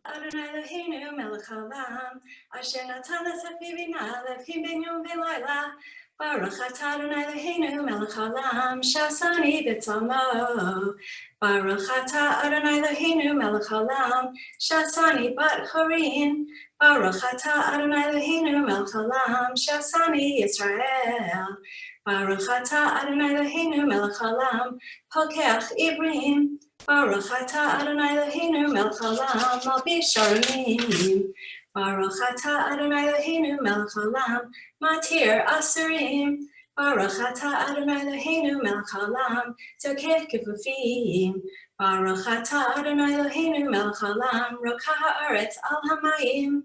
Adonai Eloheinu melech haolam, asher natan l'sefi bina l'evhim ben yom v'layla. Baruch atah Adonai Eloheinu melech haolam, shasani b'tzalmo. Baruch atah Adonai Eloheinu melech haolam, shasani bat chorin. Baruch atah Adonai Eloheinu melech haolam, shasani Yisrael. Baruch atah Adonai Eloheinu melech haolam, pokeach ibrim. Baruch atah Adonai Eloheinu melech haolam, malbish sharamim. Baruch atah Adonai Eloheinu melech haolam, matir asurim. Baruch atah Adonai Eloheinu melech haolam, zokeh kefufim. Baruch atah Adonai Eloheinu melech haolam, rokah haaretz al hamayim.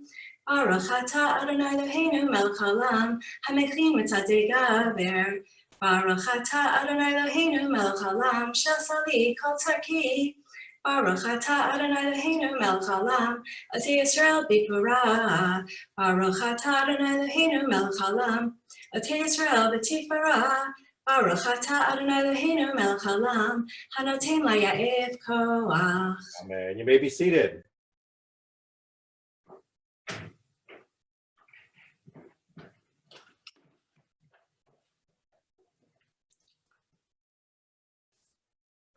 Baruch atah Adonai Eloheinu melech haolam, hamechim etzadei gaber. Baruch atah Adonai Eloheinu melech haolam, shasali kol tzarki. Baruch atah Adonai Eloheinu melech haolam, ati Yisrael b'gvura. Baruch atah Adonai Eloheinu melech haolam, ati Yisrael b'tifara. Baruch atah Adonai Eloheinu melech haolam, hanoten layaev koach. Amen. You may be seated.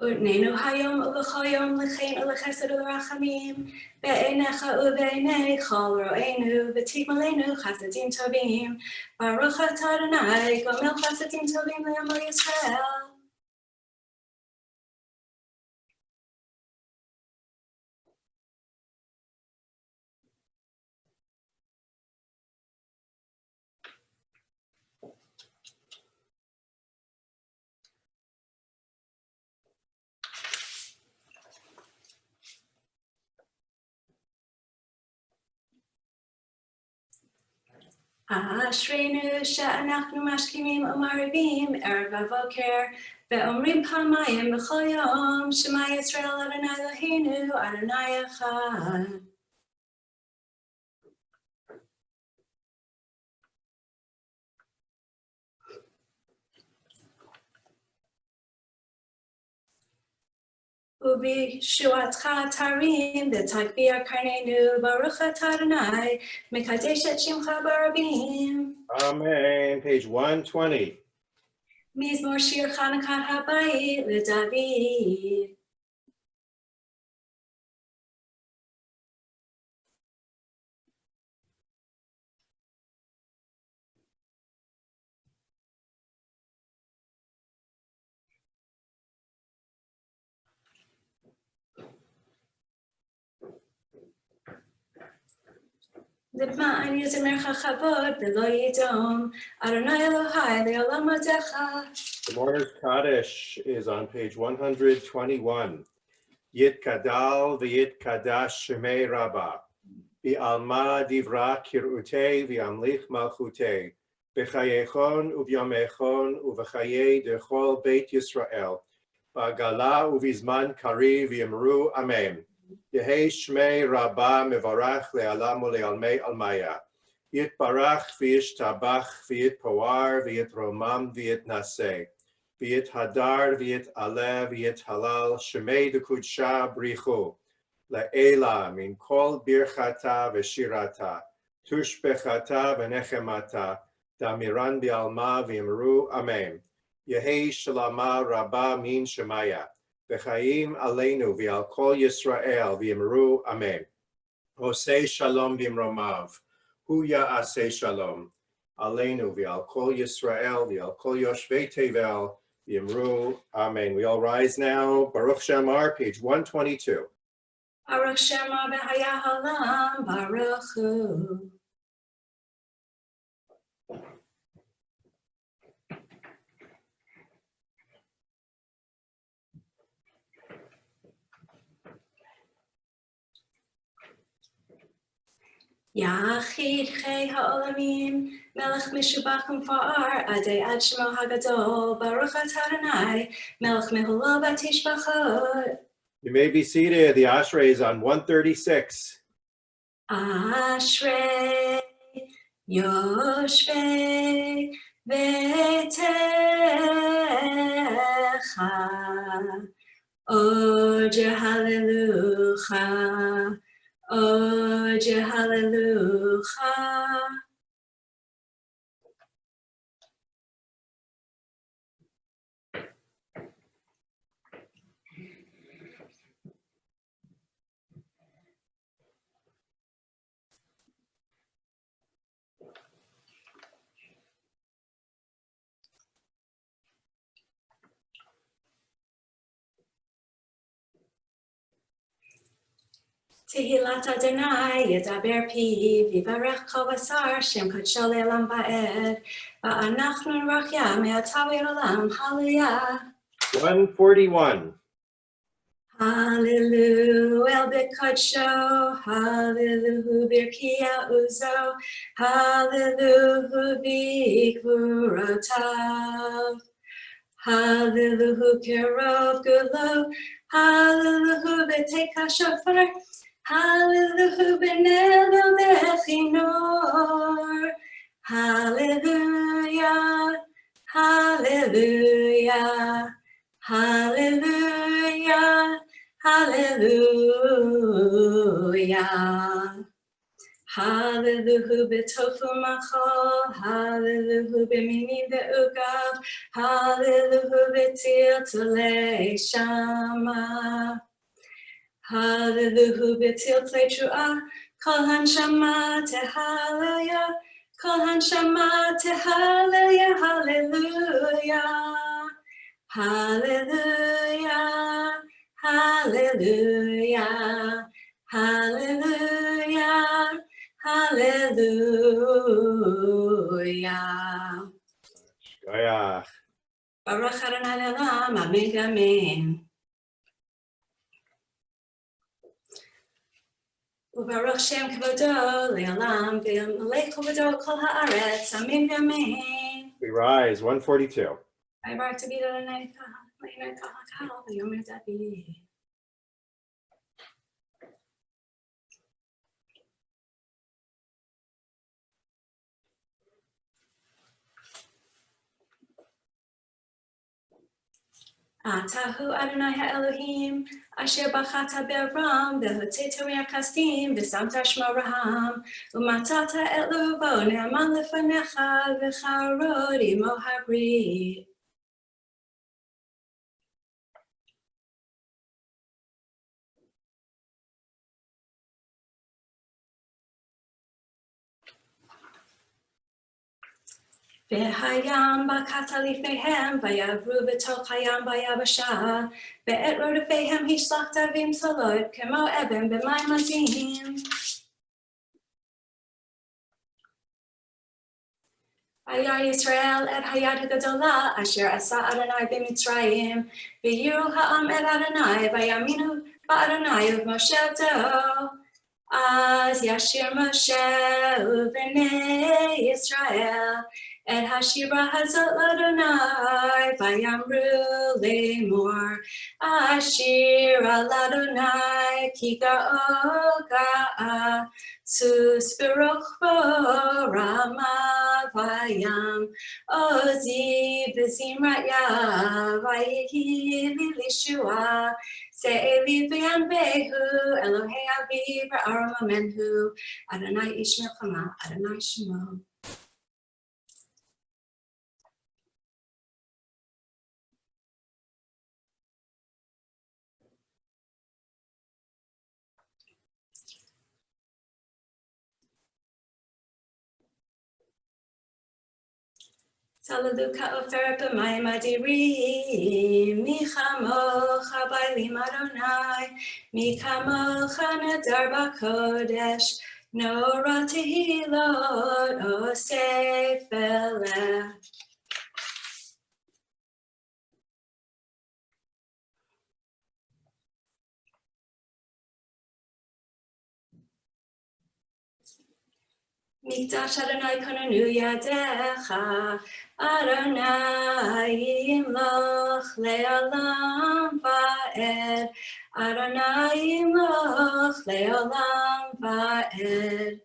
Utnenu hayom uv'chol yom l'chein u'l'chesed u'l'rachamim be'einecha u'be'einei chol ro'enu v'tikmalenu chasadim tovim. Baruch atah Adonai gomel chasadim tovim le'amo Yisrael. Ashreinu she'anachnu mashkimim u'marivim erev v'boker ve'omrim pamayim b'chol yom Shema Yisrael Adonai Eloheinu Adonai Echad. Ubishuatcha tarim v'tagvir karnenu Baruch atah Adonai mekadesh et shimcha barabim. Amen. Page 120. Mizmor shir Chanukat habayit l'David. L'ma'an yizamercha chavod v'lo yidom Adonai Elohai le'olam adecha. The Mourner's Kaddish is on page 121. Yit kadal v'yit kadash shemei rabbah. V'alma divra kirutei v'amlich malchutei. B'chayechon uvyamechon uv'chayei dechol beit Yisrael. Ba'gala uvizman kari v'yemru amen. Yehei shmei rabbah mevarach le'alam u'le'almei almaya. Yit barach v'yit tabach v'yit poar v'yit romam v'yit naseh. V'yit hadar v'yit aleh v'yit halal shemei dekudsha brichu. Le'ela min kol birchata v'shirata. Tushbechata v'nechemata. Damiran bi'alma v'imru amen. Yehei shalama rabba min shemaya. V'chaim aleinu v'al kol Yisrael v'imru amen. Osei shalom b'imromav. Hu ya'aseh shalom. Aleinu v'al kol Yisrael v'al kol yoshvei tevel v'imru amen. We all rise now. Baruch Shamar, page 122. Baruch Shema b'haya haolam Baruch Hu. Yachid chei ha'olamim, melech mishubach umfa'ar, adei ad shemo hagadol, Baruch atah Adonai, melech mehullah batishbachot. You may be seated. The Ashrei is on 136. Ashrei yoshvei betecha, oje halelucha, Oje hallelujah. Tehillat Adonai yedaber pi vivarech kol basar shem kadsho le'olam va'ed va'anachnu nirachya me'ata v'olam hallelujah. 141. Hallelujah el bekadsho, hallelujah birkia uzo, hallelujah bikvurotav, hallelujah kerov gulo, hallelujah beteka shofar, hallelujah benelo bechinor, hallelujah, hallelujah, hallelujah. Hallelujah. Hallelujah betofu machol. Hallelujah b'mini ve'ugav. Hallelujah b'til tzolei shama. Hallelujah b'til tzolei tru'ah. Kol hanshama tehallelujah. Kol hanshama tehallelujah. Hallelujah. Hallelujah. Hallelujah, hallelujah, hallelujah. Shkoyach. Baruch Adonai le'olam, amen v'amen. Ubaruch Shem kvodo le'olam, v'yamlech kvodo kol haaretz, amen v'amen. We rise, 142. Baruch to be Adonai kol v'yom David. Atahu Adonai Elohim, Asher bachata be'aram, v'hoteta ri'akastim, v'samta shmo raham, u'matata et luvo ne'aman lefanecha, v'charod imo habri. V'hayam bakata lifnehem, v'yavru b'tok hayam v'yabasha, v'et rodefehem hishlach davim solot, kemo eben b'mayim azim. Vayar Yisrael et hayad hagadola, asher asa Adonai b'Mitzrayim, v'yiru ha'am et Adonai, v'yaminu ba'Adonai u'Moshe do. Az yashir Moshe u'bnei Yisrael, et hashira hazot l'Adonai, v'yamru le'mor, ashir al Adonai, ki ga'o ga'a, suspiroch bo rama vayam, ozi v'zimraya, vayihi v'lishua, se'eli v'yanvehu, Elohei aviv v'aram amenhu, Adonai ish melchama, Adonai shemo. Salaluka oferet b'mayim adirim, mi chamocha b'aylim Adonai, mi kamocha nedar b'kodesh, nora tehilot osef eleh. Mikdash Adonai konenu yadecha, Adonai yimloch le'olam va'ed, Adonai yimloch le'olam va'ed.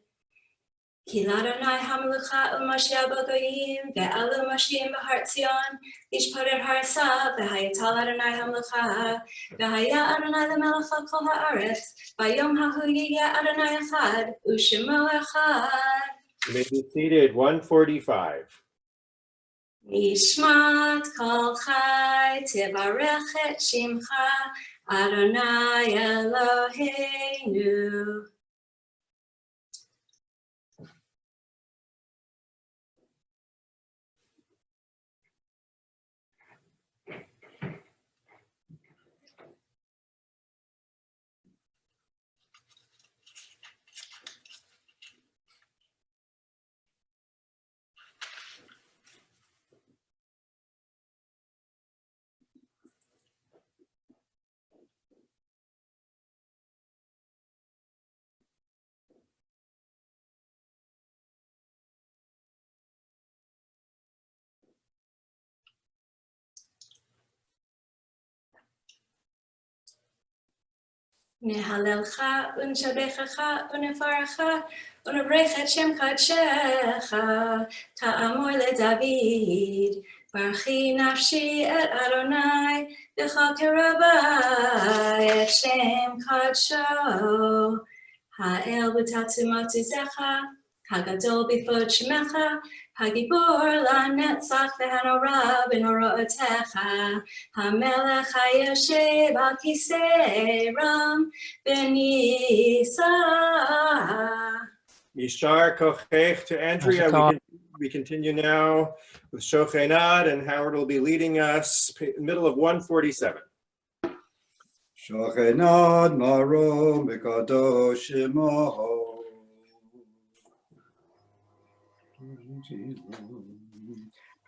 Ki l'Adonai hamlucha u'mashiach b'goyim ve'elu mashiyim b'har Tzion ishparer ha'arsa v'hayatal Adonai hamlucha v'haya Adonai l'melech al kol ha'aretz v'yom hahu yiyeh Adonai echad u'shemo echad. You may be seated. 145. Nishmat kol chai tivarech et shimcha Adonai Eloheinu. Nehalelcha u'nshabechacha u'nefarecha u'nebrech et shem kadshecha ta'amor leDavid barchi nafshi et Adonai v'chal kerabai et shem kadsho ha'el b'tatzumot uzecha hagadol b'fod shemecha hagibor la'netzach v'hanora b'norotecha Hamelech hayoshev al kisei ram v'nisa. Yishar kochech to Andrea. We continue now with Shochenad, and Howard will be leading us middle of 147. Shochenad marom b'kadosh shemo.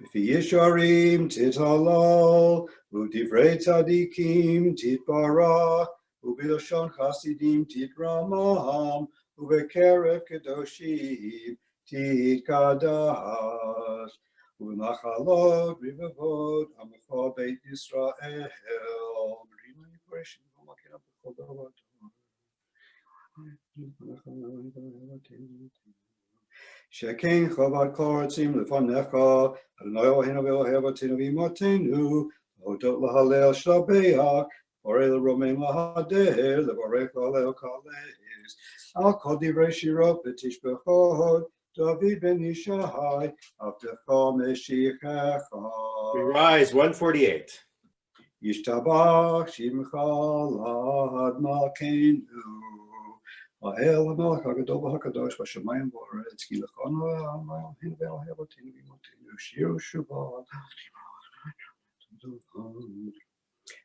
B'fi yesharim tithalal, u'divrei tzadikim titbarach, u'b'lashon chasidim titramam, u'b'kerev kedoshim titkadash, u'nachalot rivavot amecha beit Yisrael. Shekein chavad koratzim lefanecha, Adonai Eloheinu v'Elohevotenu v'imotenu, Hodot lahalel shtabeach, Orel romein lahader, Levarech lalel kales, Al kol divrei shirot v'tishbechot, David ben Yishai, Avtecha meshichecha. We rise, 148. Yishtabach shimcha lahad malkeinu. האל המלך הגדול והקדוש בשמיים ובארץ כי לכנו אלוהינו ואלוהינו ואלוהינו שירו שבת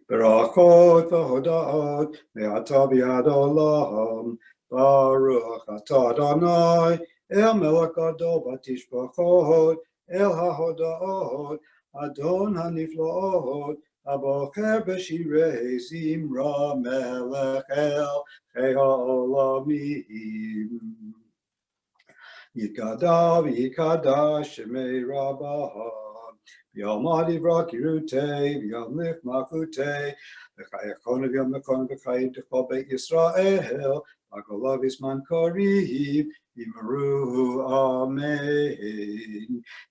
ברכות והודאות מעתה ועד עולם ברוך אתה אדוני אל מלך גדול ותשבחות אל ההודאות אדון הנפלאות הבוחר בשירי זמרה מלך אל חיי העולמים. יתגדל ויקדש שמי רבה, ויאמר דברה קירותי, וימליך מלכותי, וחייכון וימלכון וחיים תכל בית ישראל, וגולה בזמן קריב, יאמרו אמן.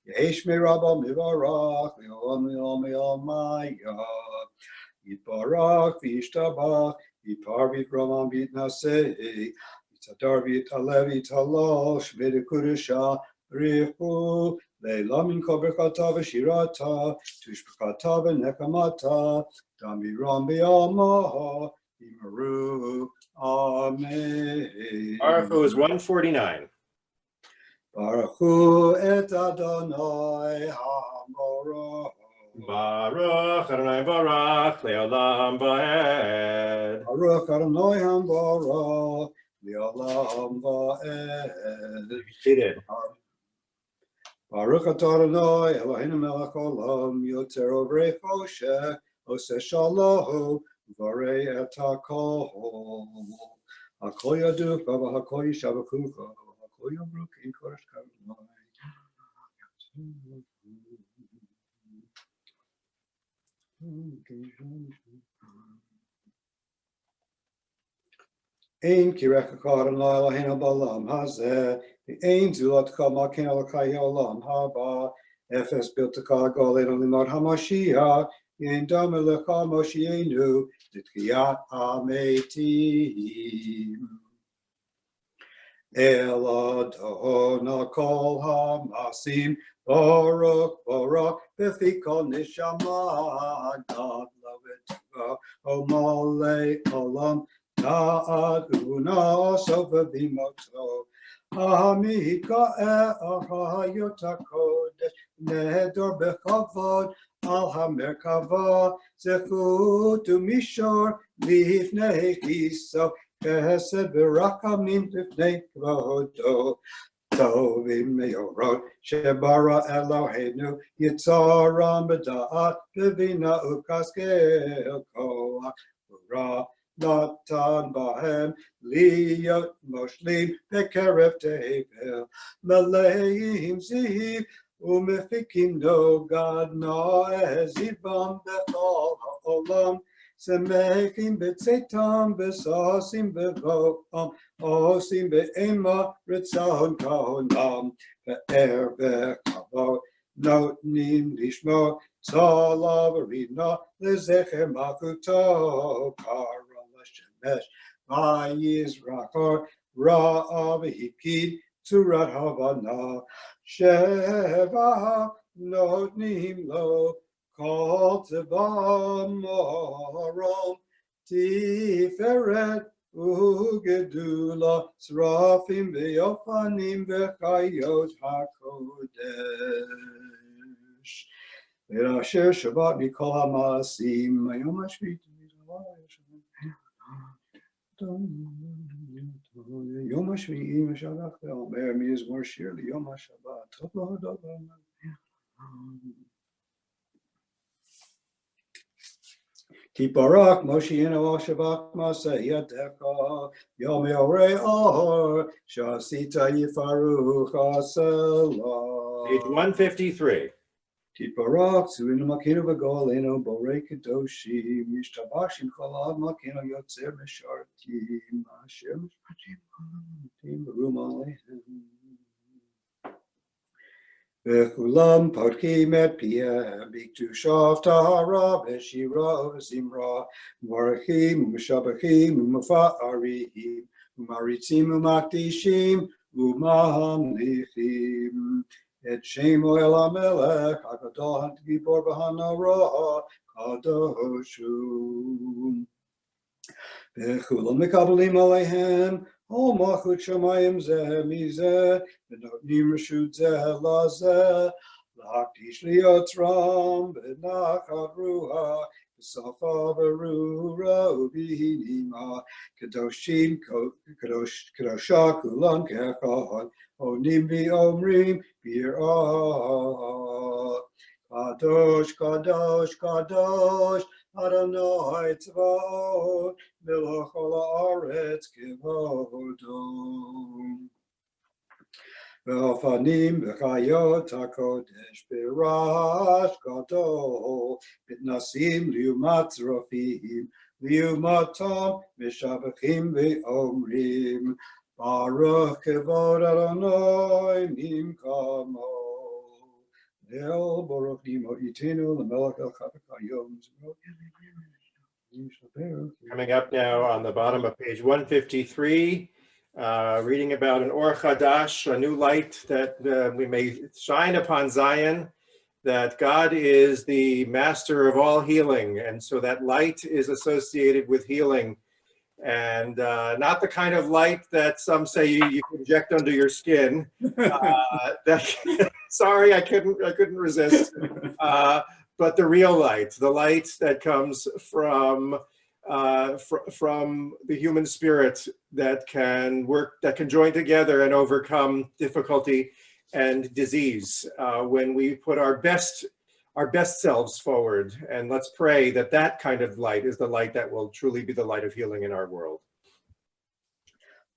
יהי שמי רבה מברך, לעולם לעולם לעלמיה. יתברך וישתבח, יתפאר ויתרומם ויתנשא, יתהדר ויתעלה ויתהלל, שמי לקודשה בריחו, לעילם מן כל ברכתה ושירתה, תשבחתה ונחמתה, דמירם בעלמה, יאמרו אמן. Baruch is 149. ברכו את אדוני המבורך. Baruch Adonai Baruch Leolam Vaed. Baruch Adonai Hambarach, Le'olam Va'ed. Seated. Baruch atah Adonai, Eloheinu melech olam, yotzer ovrei choshech, oseh shalom, uvarei et hakol. Hakol yaducha, v'hakol yishabachucha, v'hakol yomru ki kodesh k'Adonai. Ein kirech karam Eloheinu balam hazeh. Ein zulot kama ken Elokai olam haba. Efes biltaka golenu limod hamashiach. Ein dam elecha Moshienu zitchiyat hametim. Elodona kol hamasim Baruch Baruch Befi kol neshama God lovetua Omale olam Da'ad una sofa bimoto Amika ahayot hakodesh Nedor bechavod Al hamerkava Zechut umishor Lifnei chiso Chesed v'rachamim lifnei kvodo Tovim meyorot Shebara Eloheinu Yitzaram b'da'at B'vina ukaskel koach Ura Natan bahem Liyot moshlim Bekerev tevel Maleim ziv Umefikim no gad Noezivam b'chol ha'olam Semechim b'tzeitam v'sosim b'voam Osim be'ema ritzon kohonam ve'er ve'kavod notnim lishmo tzala v'rina lezecher makuto kara l'shemesh v'yizrachor ra'a v'hipkid tzurat havana sheva notnim lo kol tevam morom tiferet Ugedula Srafim Beofanim Bechayot HaKodesh Asher Shabbat Mikol HaMaasim Yom HaShvit Yom HaShvit Shabbat Omer Mizmor Shir Yom HaShabbat Tiparak Moshienu Shabbat Masa Yadecha Yom Yorei Or Shasita Yifaruch Asela. Page 153. Tiparak Suinu Makinu V'Golenu Borei Kedoshim Yishtabashim Cholad Makinu Yotzer Meshartim Asher Meshartim B'Rum Aleichem V'chulam parkim et piyem b'ktushav tahara v'shira v'zimra u'marachim u'mishabachim u'mafa'arihim u'maritzim u'makdishim u'mahanichim et shemo el hamelech hagdol hagibor v'hanara kadoshu V'chulam mekabelim aleihem All Malchut Shamayim Zeh Mizeh, V'notnim Reshut Zeh Lazeh, L'hakdish Liyotzram, V'nachat Ruach, V'safa V'rura U'b'hinima, Kadoshim Kadosha Kulam Kechad, Onim V'omrim B'yirah. Kadosh, Kadosh, Kadosh, Adonai Tzvaot, Melech ha'aretz kivodo. V'ofanim v'chayot hakodesh b'rash gadol, b'tnasim liumat zrofim, liumatam mishavachim v'omrim, Baruch kevod Adonai mimkamo. El Baruch Nimo Itenu L'Melech El Chafek Hayom. Coming up now on the bottom of page 153, reading about an Or Chadash, a new light that we may shine upon Zion, that God is the master of all healing. And so that light is associated with healing, and not the kind of light that some say you inject under your skin. Sorry, I couldn't resist. But the real light, the light that comes from the human spirit, that can work, that can join together and overcome difficulty and disease when we put our best selves forward. And let's pray that that kind of light is the light that will truly be the light of healing in our world.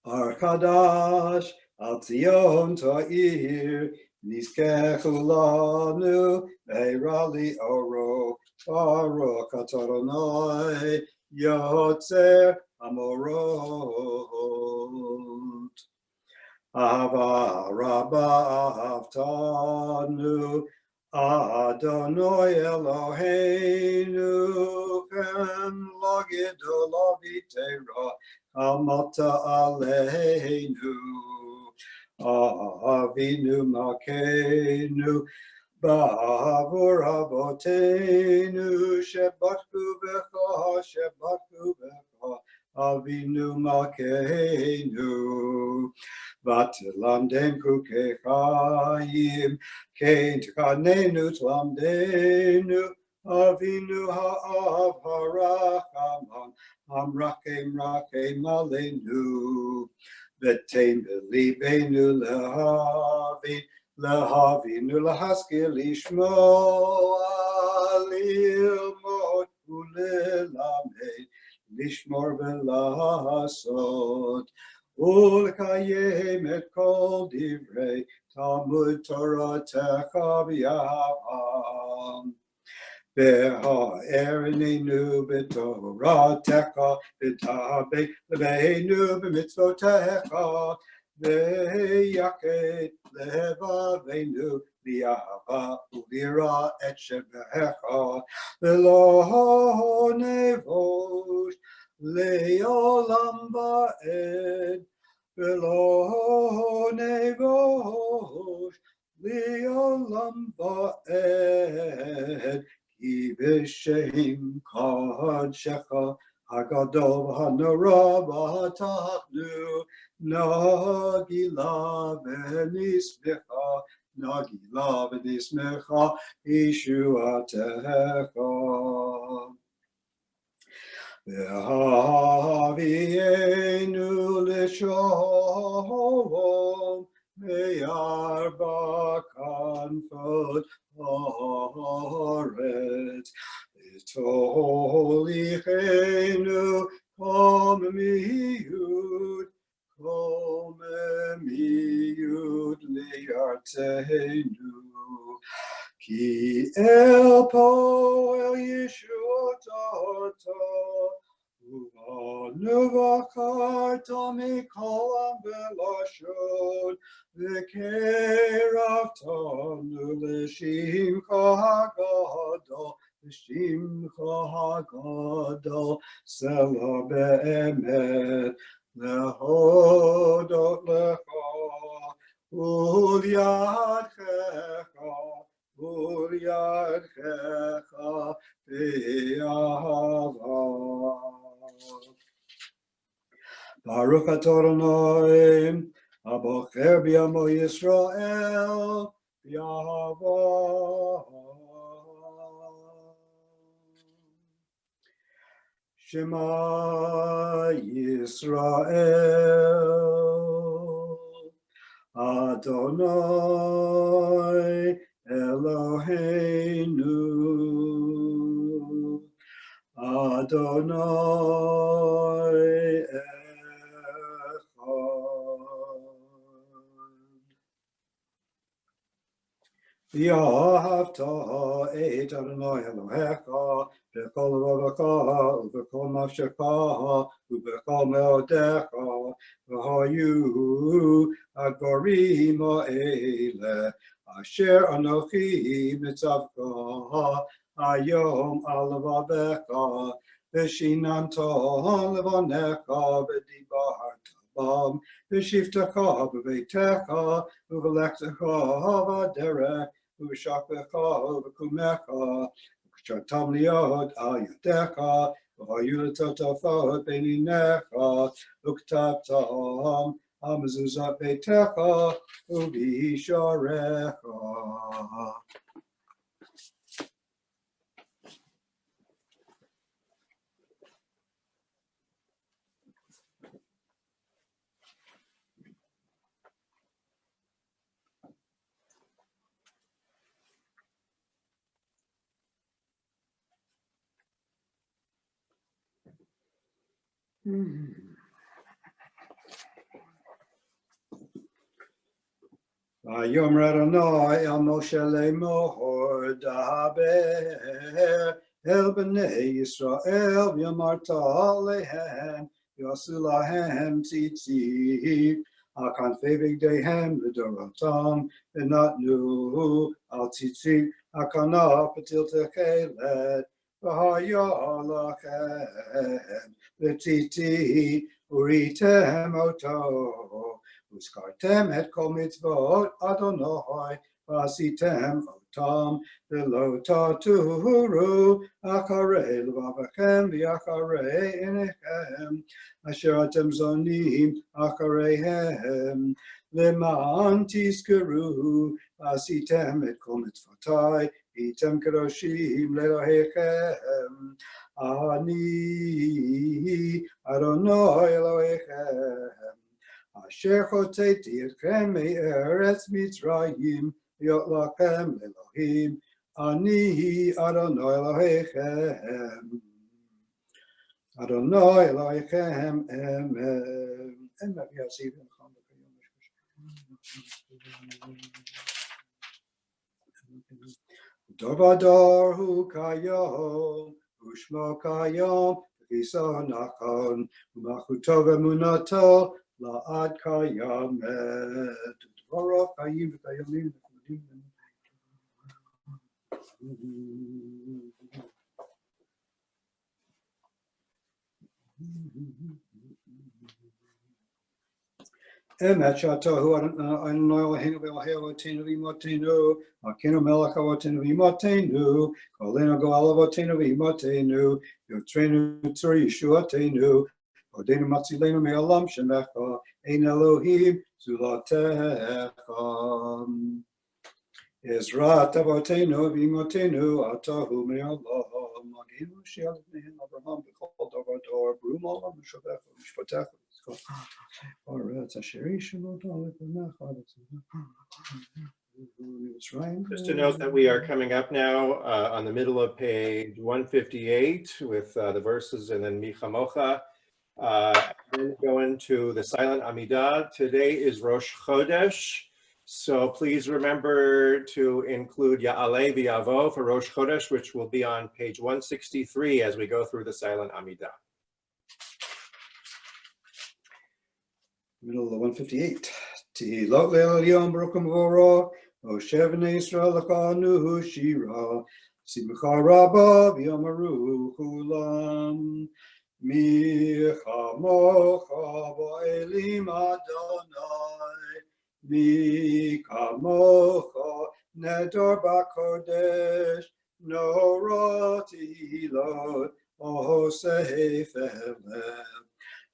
Ar Chadash Al Tzion Ta'ir Nizkechu Lanu Meira Li'oro Baruch Adonai Yotzer Amorot. Ava Rabba Avtanu Adonai Eloheinu Ken Logidol Avitera Amata Aleinu Avinu Makenu Ba'avur Avotenu Shebatku Becha Avinu Makenu Vatilamden Kukechayim Kain Tkanenu Tlamdenu Avinu Ha'av Harachaman Amrakem Rakem Alenu Betain Belibenu Lehavinu Lahaskil Lishmo Alilmot Ulelamed Lishmor Velasot Ulkayem et kol divrei Talmud Torah Techa v'yavam Beha Erinenu b'Torah Techa V'tabe Lebeinu b'mitzvotecha Ve'yaket levaveinu Li'ava u'lira et shemecha V'lo nevosh Le'olam ba'ed V'lo nevosh Le'olam ba'ed Ki b'shem kadshecha Hagadol ha'nora b'hatachnu Nagila v'nismecha Nagila v'nismecha Yeshuatecha V'havienu l'sholom Me'arba kanfot haaretz V'tolichenu kom miyud li'artenu Ki el poel Yeshutata U'anuvacharta mikolam velashon V'keraftanu l'shimcha hagadol L'shimcha hagadol Selah be'emet Lehodot lecha U'yadchecha Be'ahava Baruch Adonai Abocher b'yamo Yisrael B'yahava Shema Yisrael Adonai Eloheinu Adonai Echad V'ahavta et Adonai Elohecha B'chol levavecha u'b'chol nafshecha u'b'chol me'odecha v'hayu advarim ha'ele asher anochi mitzavcha hayom al levavecha v'shinantam levanecha v'dibarta bam v'shivtecha b'beitecha u'v'lechtecha v'derech u'shakvecha u'v'kumecha Shatam liot al yadecha, v'hayulatotafot beninecha, uktabtam amezuzat beitecha, u'visharecha. Vayom Adonai el Moshe le'mor daber el b'nei Yisrael v'yamarta alehem Yasu lahem tzitzit. Akanfei bigdehem l'dorotam. V'natnu al tzitzit. Akana patil techelet. V'haya lachem l'tzitzit. Uritem oto. Uskartem et kol mitzvot Adonai. V'asitem otam. V'lo tatuhuru. Acharei levavachem v'acharei enechem. Asher atem zonim achareihem. Leman tizkeru. V'asitem et kol mitzvotai. Item kadoshim lelohechem. Ani Adonai Elohechem. Asher choteti etchem me'eretz Mitzrayim. Yot lachem Elohim. Ani Adonai Elohechem. Adonai Elohechem. Amen. Amen. Dovador hu kayom, ushmo kayom, v'isa nachon, u'machuto v'emunato, la'ad kayamet. Dvaro kayim v'kayomim v'kudim. Emet shatohu Adonai Eloheinu v'Elohei Avotenu v'imotenu, Akenu melech Avotenu v'imotenu, Kolenu go'al Avotenu v'imotenu, Yotrenu tzur Yeshuatenu, Odenu matzilenu me'olam shemecha, Ein Elohim zulatecha. Ezrat Avotenu v'imotenu, Atahu me'olam, Magenu she'al v'nehem Abraham v'chol davar dor, B'rum olam v'shavecha v'mishpatecha. Just to note that we are coming up now on the middle of page 158 with the verses and then Michamocha. Then go into the silent Amidah. Today is Rosh Chodesh, so please remember to include Ya'aleh v'Yavo for Rosh Chodesh, which will be on page 163 as we go through the silent Amidah. Middle of 158. Tehilot le'el yom baruchim v'oro, Oshev v'nei Yisrael l'chanu shira, Simcha rabba v'yomaru kulam, Mi chamocha ba'elim Adonai, Mi kamocha nedor b'kodesh, Nora tehilot, Oseh felem.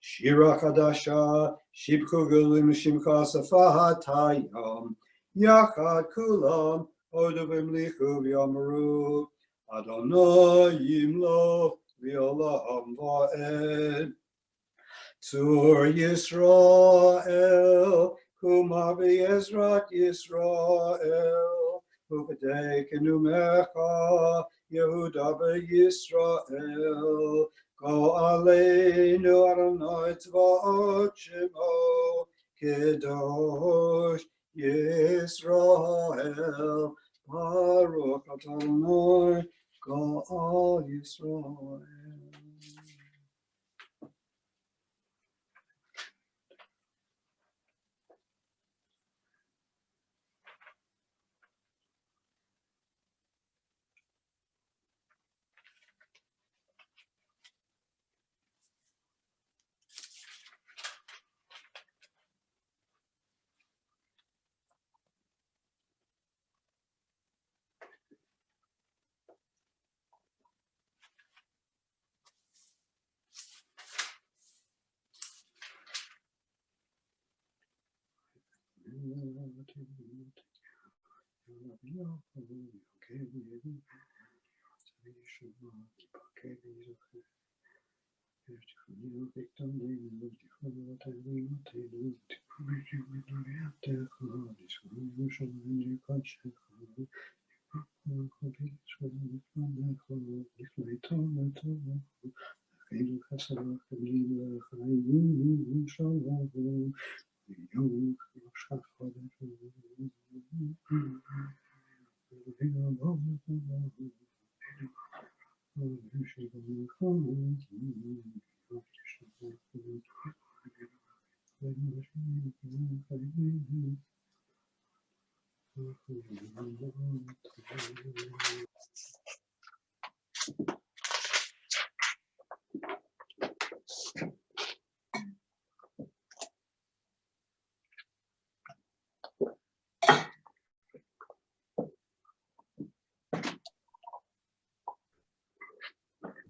Shira Chadasha, Shibchu Gulim Shimcha Safahat Hayom, Yachad Kulam, Odovim Lichu V'Yamaru, Adonai Yimlo V'Olam Va'ed. Tzur Yisrael, Kuma V'Yezrat Yisrael, Uv'dei Kenumecha, Yehuda V'Yisrael, Go aleinu Adonai tzvaot shemo, Kedosh Yisrael, Baruch Adonai, Go Yisrael. If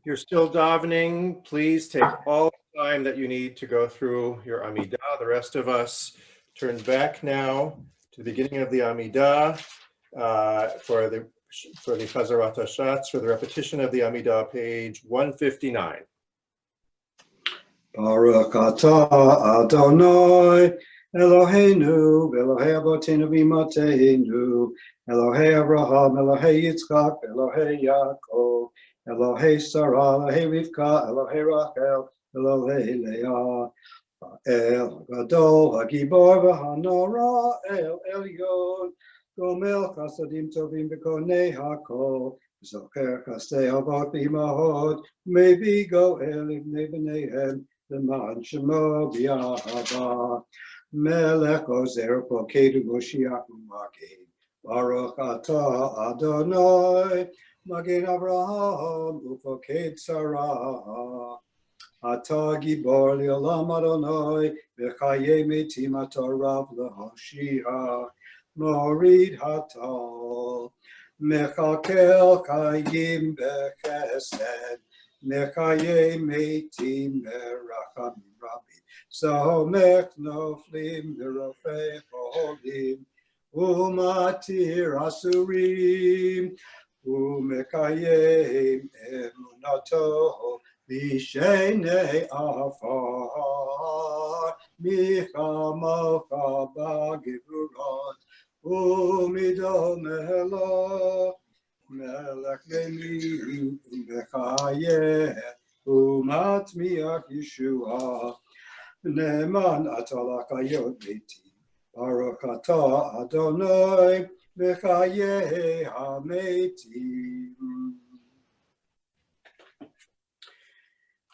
you're still davening, please take all the time that you need to go through your Amidah. The rest of us turn back now to the beginning of the Amidah for the Chazarat HaShatz, for the repetition of the Amidah, page 159. Baruch atah Adonai Eloheinu Elohei Avotenu v'Imateinu Elohei Abraham Elohei Yitzchak Elohei Yaakov Elohei Sarah Elohei Rivka Elohei Rachel Elohei Leah El Gadol Hagibor v'Hanora El Elyon Gomel Chasadim Tovim B'Konei Hakol Zocher Chasdei Avot B'Imahot Maybe Goel Ibnei B'neihem L'man Shemo B'Yahava Melech Ozer Pokedu Moshiach U'Magen Baruch Atah Adonai Magen Avraham U'Poked Sarah Atah Gibor Li'olam Adonai V'Chayei Metim Atah Rav L'Hoshia Morid Hatal Mechakel Chayim B'Chesed Mechaye Metim Merachamim Rabim Somech Noflim V'Rofei Cholim Umatir Asurim Umekayem Emunato Vishenei Afar Michamocha B'Gevurot Umido Melo Melech Lemi Bechayeh Umatmiach Yeshua Neman Atalakayot Beti Baruch Atah Adonai Bechayeh HaMetim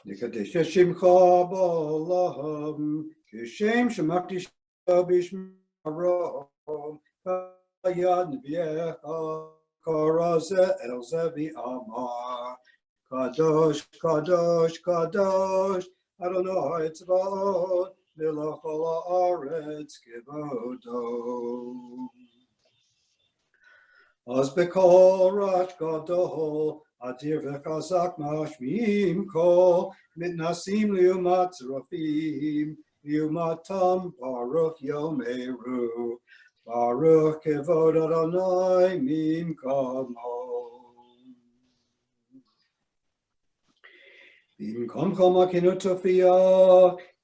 Nikadesh Shimcha B'Olam Kishem Shemakdish B'Shmarom Kayad V'Yecha Karaze El Zevi Amar Kadosh Kadosh Kadosh Adonai Tzvaot Melech Haaretz Kevodo Az Bekol Rach Gadol Adir V'Chazak Mashmiim Kol Mitnasim Liumat Tzrafim Liumatam Baruch Yomeru Baruch Kevod Adonai Mimkamo. Bimkomkom Akinu Tofia,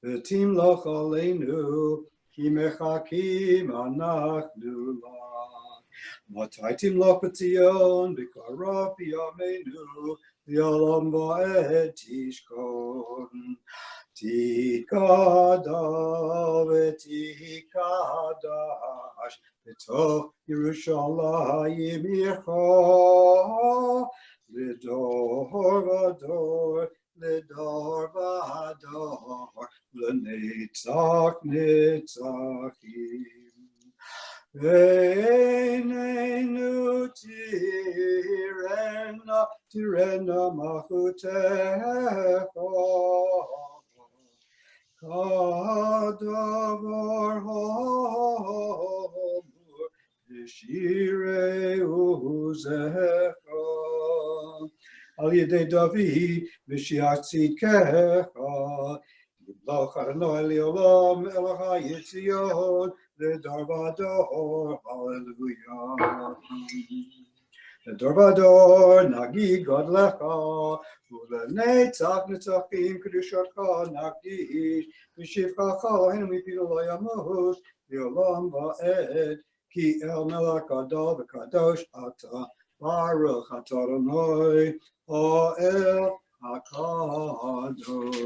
V'tim Loch Aleinu, Ki Mechakim Anachnu Lach. Mataitim Loch B'Tzion, B'Karav B'Yameinu, V'Olam Va'ed Tishkon. Tikadash v'tikadash b'toch Yerushalayim Yicha l'dor v'dor l'dor v'dor l'netzach netzachim V'einenu tirena machutecha Kadavar hamur v'shirei uzecha Al yedei David v'shiach tzidkecha Yimloch Adonai li'olam Elach HaYitzion L'dor v'dor Hallelujah L'dor v'dor Nagid Godlecha Ulenetzach netzachim kedushacha nagdish v'shivchacha henu mipinu lo yamos v'olam va'ed ki el melech gadol v'kadosh ata baruch ata Adonai ha'el hakadosh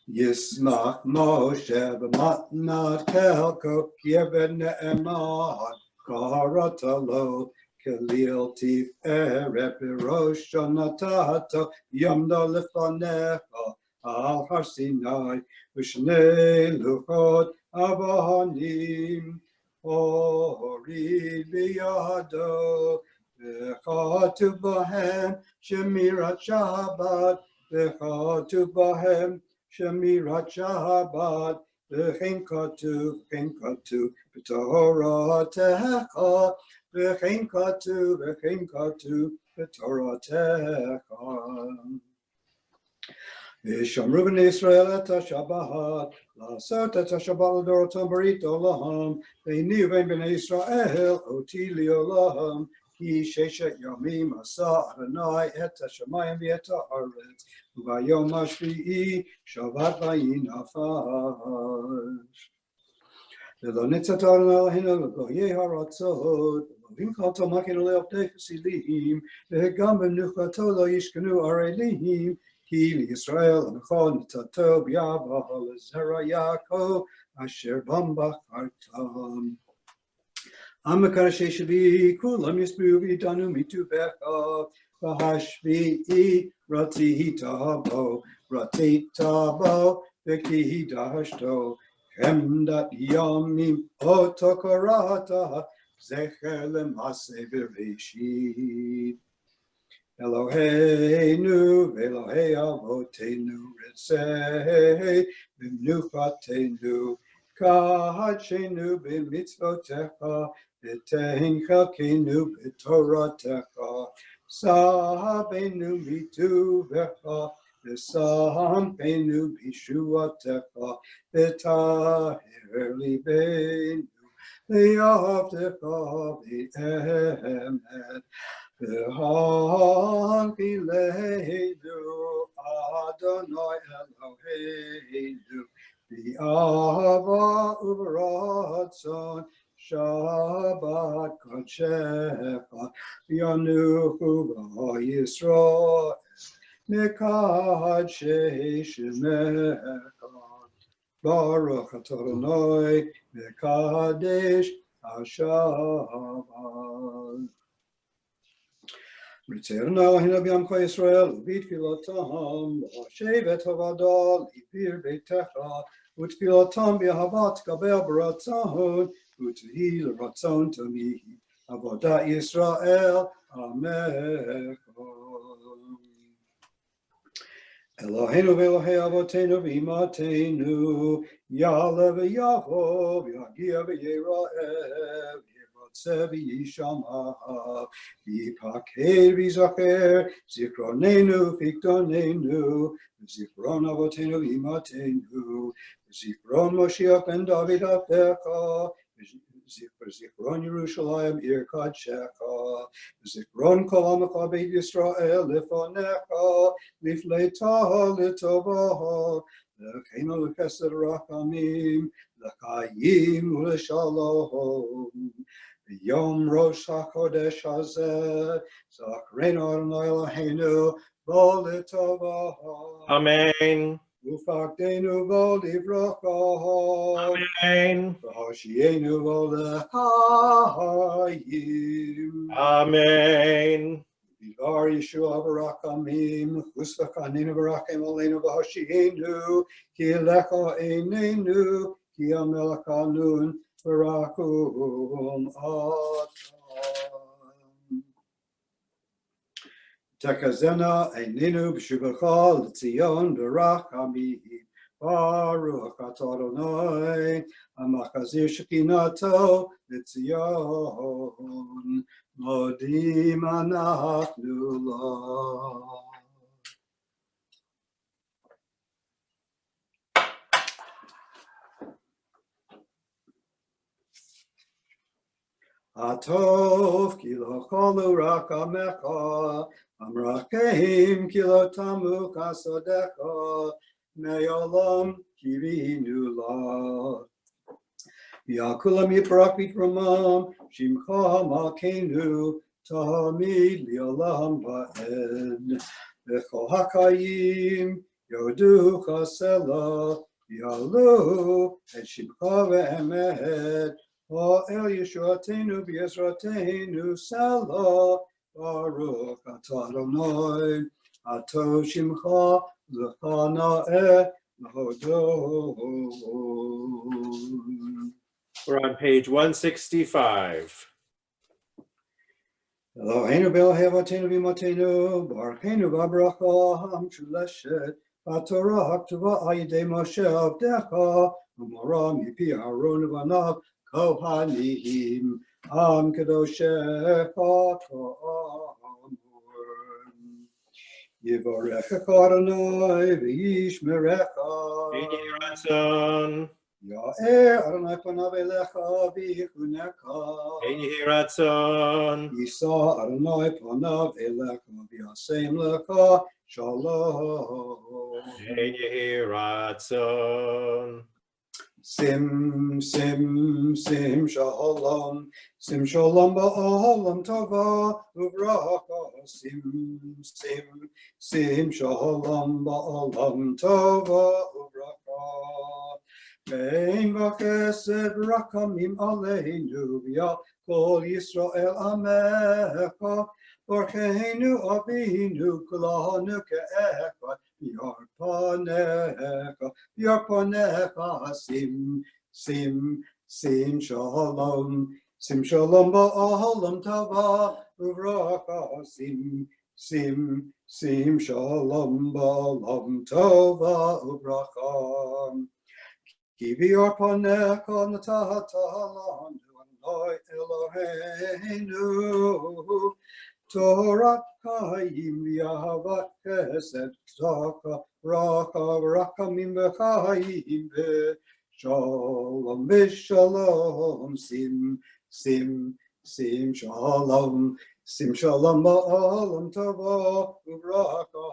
Yismach Moshe b'matnat kelko ki'eben ne'eman karatalo Kalil tif eret b'rosh natato yamda lefanecha al har Sinai, Ushnei luchot avanim, Ori biyado, v'chatu bahem shemirat Shabbat, v'chatu bahem shemirat Shabbat, v'chein katuv b'toratecha, v'chein katuv b'toratecha. V'shamru b'nei Yisrael et ha-Shabbat, לעשות את השבת לדורותם ברית עולם, ביני ובין בני ישראל אותי לעולם, כי ששת ימים עשה אדוני את השמיים ואת הארץ, וביום השביעי שבת וינפש. ולא נצאת אלוהינו לגויי הארצות, ובמקומתו מכינו לעובדי כסילים, וגם במנוחתו לא ישכנו ערלים, כי לישראל הנכון נתתו ביבא לזרע יעקב אשר בם בחרתם. עם מקדשי שביעי כולם יספרו וידענו מטובך, והשביעי רצית בו וכי דשתו, חמדת ימים אותו קראת, זכר למעשה בראשית. Eloheinu ve'Elohei avotenu ritzei b'mnuchatenu k'hadshenu b'mitzvotecha v'tein chelkenu b'toratecha sahabenu mituvecha v'sampeinu b'shuatecha v'taher libenu v'yavtecha v'emet V'hankileinu Adonai Eloheinu V'ahava uv'ratzon Shabbat Kodshecha V'yanuchu v'Yisrael Mekadshei Shemecha Baruch atah Adonai Mekadesh HaShabbat. Ritzerna Eloheinu b'Amcha Yisrael u'b'tfilotam v'hashevet havada l'pir beitecha u'tfilotam b'ahavat kabel b'ratzon u'tvihi l'ratzon tamid avodat Yisrael amecha. Eloheinu ve'Elohei avotenu v'imatenu ya'aleh v'yavo v'yagia v'yira'eh v'yishama v'yipakeh v'yizacher zikronenu v'ikdonenu v'zikron avotenu v'imatenu v'zikron Moshiach ben David avdecha v'zikron Yerushalayim ir kadshecha v'zikron kol amecha beit Yisrael lefanecha lifleita letovaha l'keinu l'chesed rachamim l'chayim u'l'shalom Yom Rosh HaKodesh Hazeh Zakrenu Adonai Eloheinu Bo l'tovaha Amen. Ufakdenu Bo livrocha Amen. V'hoshienu Bo l'chayim Amen. B'var Yeshua v'rachamim U'sv'chanenu v'rachem aleinu v'hoshienu Ki lecha einenu Ki amelech anun v'rakum atam Tekazena einenu b'shuvacha l'tzion v'rachamim Baruch atah Adonai Hamachazir shekinato l'tzion Modim anachnu lo. Atov ki lo cholu rakamecha amrakeim ki lo tamu kasodecha me'olam kirinu la. Yakulam yiprak vitramam shimcha malkeinu tamid li'olam va'ed v'chol hakayim yodu chasela yalu et shimcha ve'emet el yeshuatenu v'yezratenu sela Baruch atah Adonai ato shimcha Zechana Ehodon. We're on page 165. Eloheinu b'Elohevotenu v'imotenu, Baruchenu v'bracha hamshuleshet, v'Torah haktuva ayidei Moshe avdecha, u'mora mipi Aaron v'anav kohanim, am kedoshecha ka'amur. Yivarechecha Adonai v'yishmerecha. Ein Yehi Ratzon. Ya'er Adonai panav elecha v'yichunecha. Ein Yehi Ratzon. Yisa Adonai panav elecha v'yasem lecha shalom. Ein Yehi Ratzon. Sim shalom ba'olam tova uvracha. Sim shalom ba'olam tova uvracha. Ve'en v'chesed rakamim aleinu v'ya kol Yisrael amecha. Baruchenu avinu kulanu ke'echad Yarpanecha sim shalom ba'olam tava uvracha. Sim shalom ba'olam tova uvracha. Ki v'yarpanecha natata lanu Adonai Eloheinu Torah Chaim v'ahavat chesed tzedakah rachamim v'chaim v'shalom v'shalom sim shalom ba'olam tova uvracha.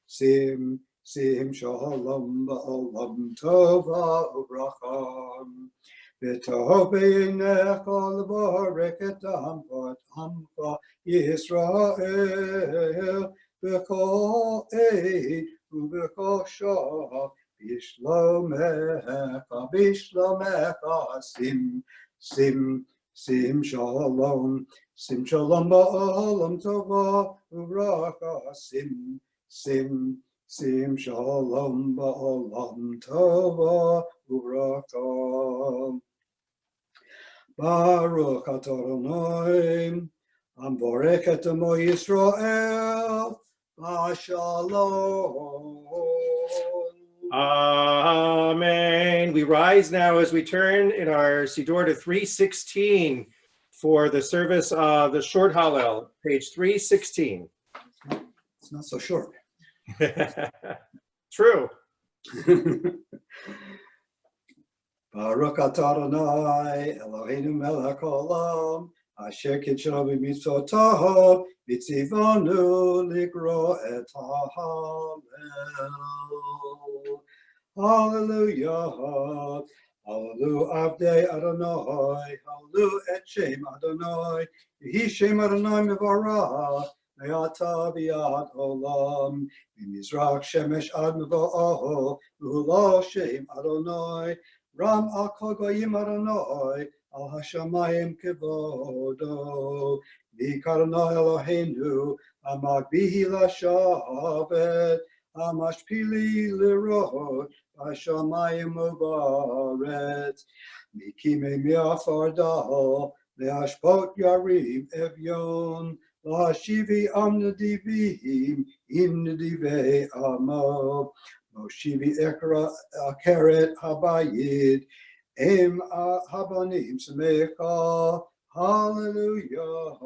Sim shalom ba'olam tova uvracha. V'tov b'yinecha l'varek et amcha Yisrael v'kol eid u'v'kol shah b'shlomecha sim shalom ba'olam tova uvracha. Sim shalom ba'olam tova uvracha. Baruch atah Adonai, amvorech et amo Yisrael, b'shalom. Amen. We rise now as we turn in our Siddur to 316 for the service of the short Hallel, page 316. It's not so short. True. Baruch atah Adonai, Eloheinu melech haolam, asher kitshanu b'mitzvotav, v'tzivanu likro et ha'halel. Hallelujah. Hallelu avdei Adonai, hallelu et shem Adonai, yehi shem Adonai mevarach, me'ata v'yad olam, v'mizrach shemesh ad mevo'aho, v'hula shem Adonai, Ram al kol goyim Adonai, al hashamayim kevodo. V'ikar Adonai Eloheinu, amagbihi lashavet, amashpili lirot, hashamayim ubaret. Mikime mi'afar dal, le'ashpot yarim evyon, la'ashivi am nedivim, im nedivei amo. Moshivi ekra keret habayid, em habanim semecha, hallelujah.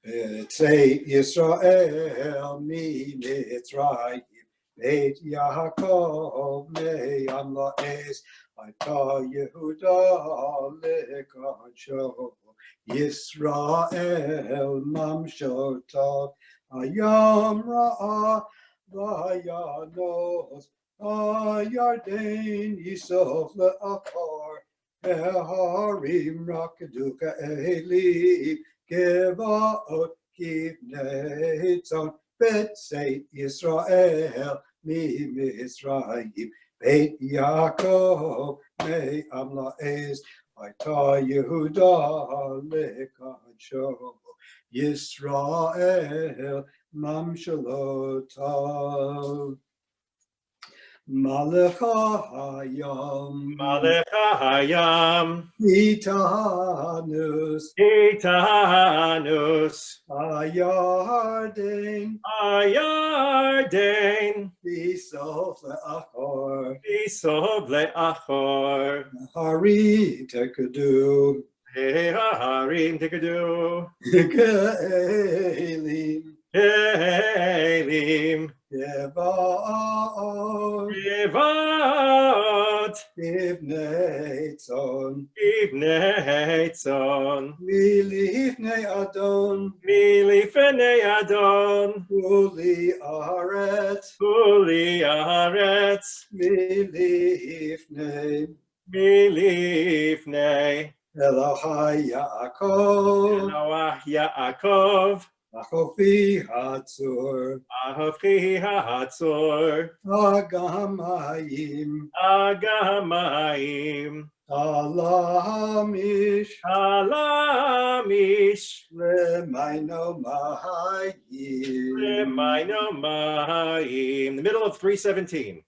B'tzei Yisrael mi Mitzrayim, Beit Yaakov me'am la'ez, Hayta Yehuda lekadsho, Yisrael mamshotav, Hayam ra'ah, Vayanos, Yarden Yisof le'akar, Harim rakaduka eli, Gevaot kivnei tzon, B'tzei Yisrael mi Mitzrayim, Beit Yaakov me'am la'ez, Hayta Yehuda lekadsho, Yisrael Mamshalotav. Malachayam Malechayam. Itanus Titanus. Ayarden Ayarden. Bisof Leachor Isov le'achor. Hari Tekadu Harim tikadu. Kelim Elim. Yevaot Rivat. Ibnei Tzon Ibnetzon. Milifnei Adon Milifnei Adon. Uli Aret Uli Aretz. Milifnei Milifnei. Elohai Yaakov Noah Yaakov. Achofi Hatzur Ahavchi Hatzor. Agamayim Agamayim. Alamish Alamish. Remaino Mahayim Mayim. The middle of 317.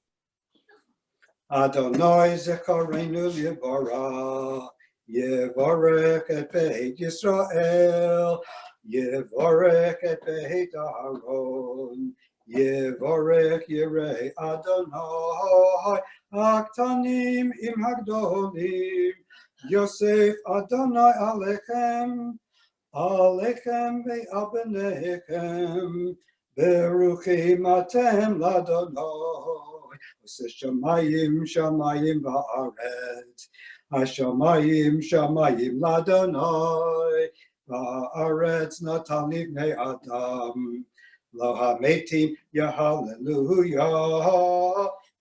Adonai Zechareinu Yevara Yevarech et Beit Yisrael Yevarech et Beit Aaron Yevarech Yirei Adonai Aktanim im Hagdolim Yosef Adonai Alechem Alechem ve'abenechem Beruchim atem l'Adonai Shamayim Shamayim va'aretz Hashamayim Shamayim l'Adonai Va'aretz natan livnei Adam Lo hametim Yahallelujah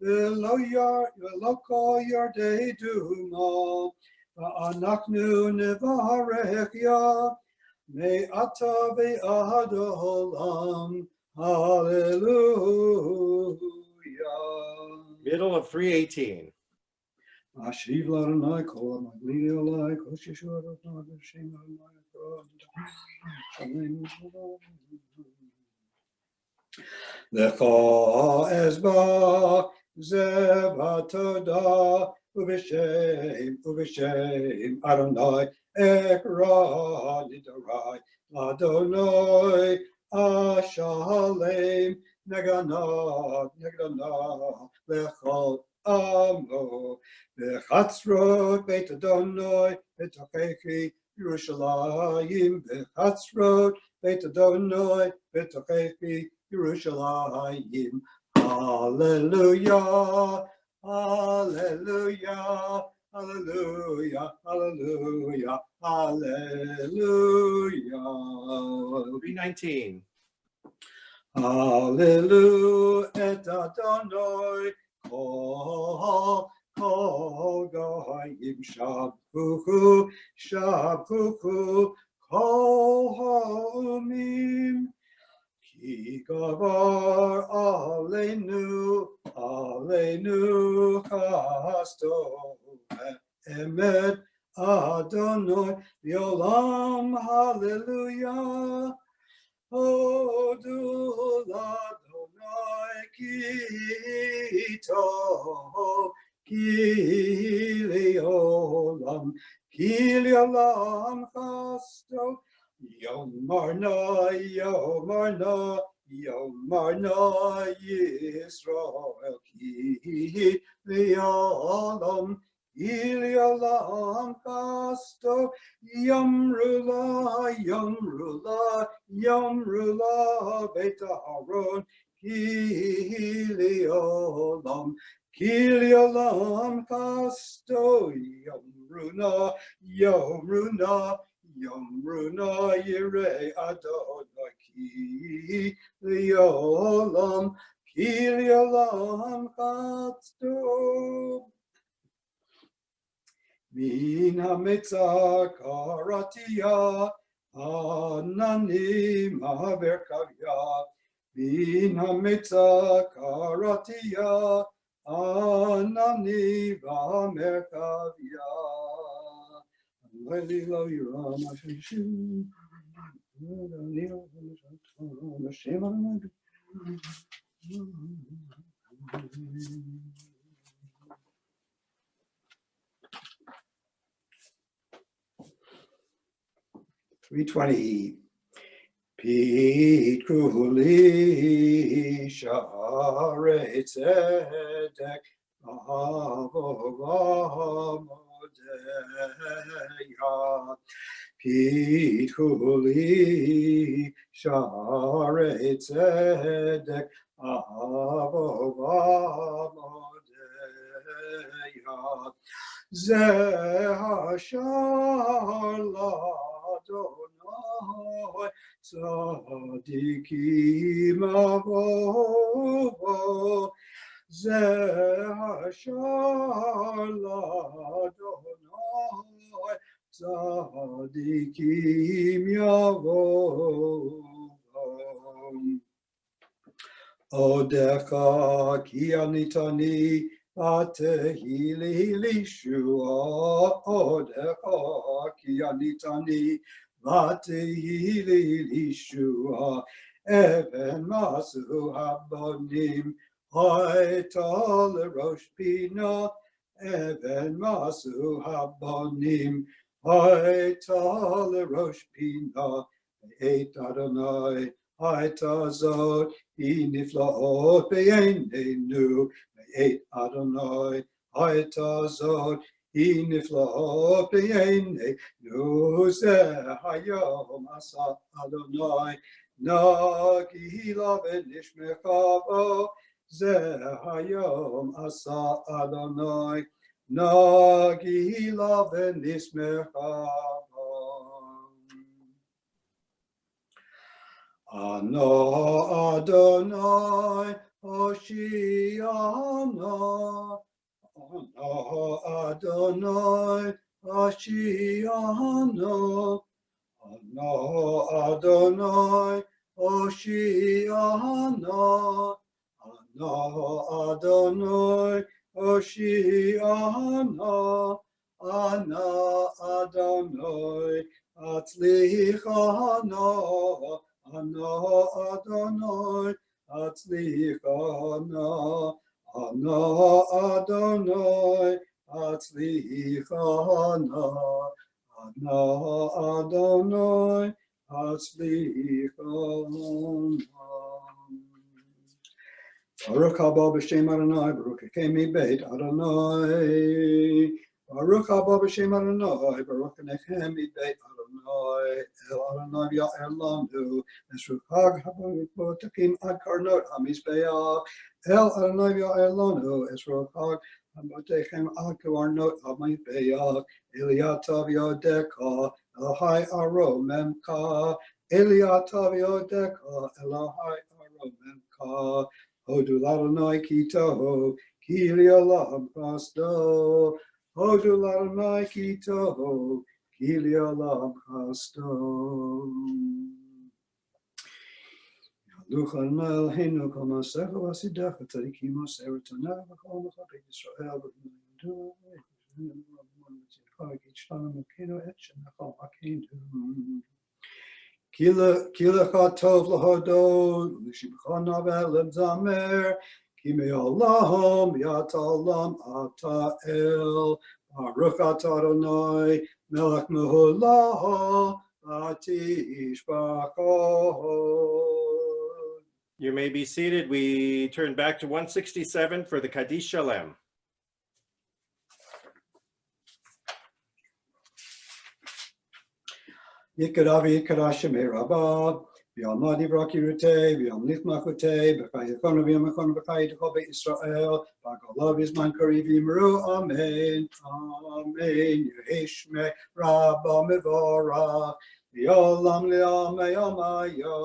V'lo kol yardei duma Va'anachnu nevarech ya Me'ata ve'ad olam Hallelujah. Middle of 318. Ashiv l'Adonai kol ha'maglili olai kol sheshu Adonai v'shem Adonai Lecha ezba zeva toda uv'shem Adonai ekra nidarai Adonai ashalem negana lechol amo v'chatzrot beit Adonai v'tochechi Yerushalayim v'chatzrot beit Adonai v'tochechi Yerushalayim. Hallelujah, hallelujah, hallelujah, hallelujah, hallelujah. 319. Hallelujah, et Adonai, kol goyim shabchuchu, kol ha'umim. Ki gavar aleinu chasto emet Adonai v'olam hallelujah. Hodu l'Adonai ki tov ki li'olam chasto. Yomarna Yisrael ki li'olam chasto. Yamrula Beit Aaron ki li'olam chasto. Yomruna Yirei Adonai ki li'olam chasto. Min ha'metzah karatia anani ma'averkavya. Min ha'metzah karatia anani va'merkavya. Lo yiram Hashem $320. Pikruli Sha'arei Tzedek Avovam Odeya. Pikruli Sha'arei Tzedek Avovam Odeya. Zeh Hashar L'Adonai Tzadikim Avovo. Zeh Hashar L'Adonai Tzadikim Yavovo. Odecha ki anitani Vatehili lishua. Odecha ki anitani Vatehili lishua. Even masu habonim Haita lerosh pina. Even masu habonim Haita lerosh pina. Eit Adonai Haita zot Niflaot be'einenu. Eit Adonai Haita zot Niflaot be'einenu. Zeh hayom asa Adonai Nagila v'nishmecha bo. Zeh hayom asa Adonai Nagila v'nishmecha bo. Ano Adonai Oshiana. Ano Adonai Oshiana. Ano Adonai Oshiana. Ano Adonai Oshiana. Ana Adonai Atzlichana. Ana Adonai Atzlichana. Ana Adonai Atzlichana. Ana Adonai Atzlichana. Baruch haba b'shem Adonai, Baruch Hakemi beit Adonai. Baruch haba b'shem Adonai, Baruch Hakemi beit Adonai. El Adonai v'ya'er lanu, Esruk hag habotakim ad karnot hamizbeach. El Adonai v'ya'er lanu, Esruk hag habotechem ad karnot hamizbeach. Eliata v'yodeka, Elohai aro memka. Eliata v'yodeka, Elohai aro memka. Hodu l'Adonai ki toho, ki li'olam chasdo. Hodu l'Adonai ki toho, ki li'olam chasdo. Yaluchan melheinu kol masecha v'asidecha tzadikim oser v'tonecha v'chol mechabed Yisrael v'yudu v'yudu et shenechol hakenu. Kilecha tov lahodod, l'shibcha navel l'zamer, ki me'olam yatalam ata el, baruch ata Adonai, melech mehulah, atishbachod. You may be seated. We turn back to 167 for the Kaddish Shalem. Yikadavi Yikadashime Rabba, V'yalma Divra Kirutei, V'yamlich Machutei, B'chai Yekonu V'yamachonu B'chai Yekol Israel, B'agolav Yizman Kari V'yimru, Amen, Amen, Yehishme Rabba Mevorach, V'yolam Le'amei Amaya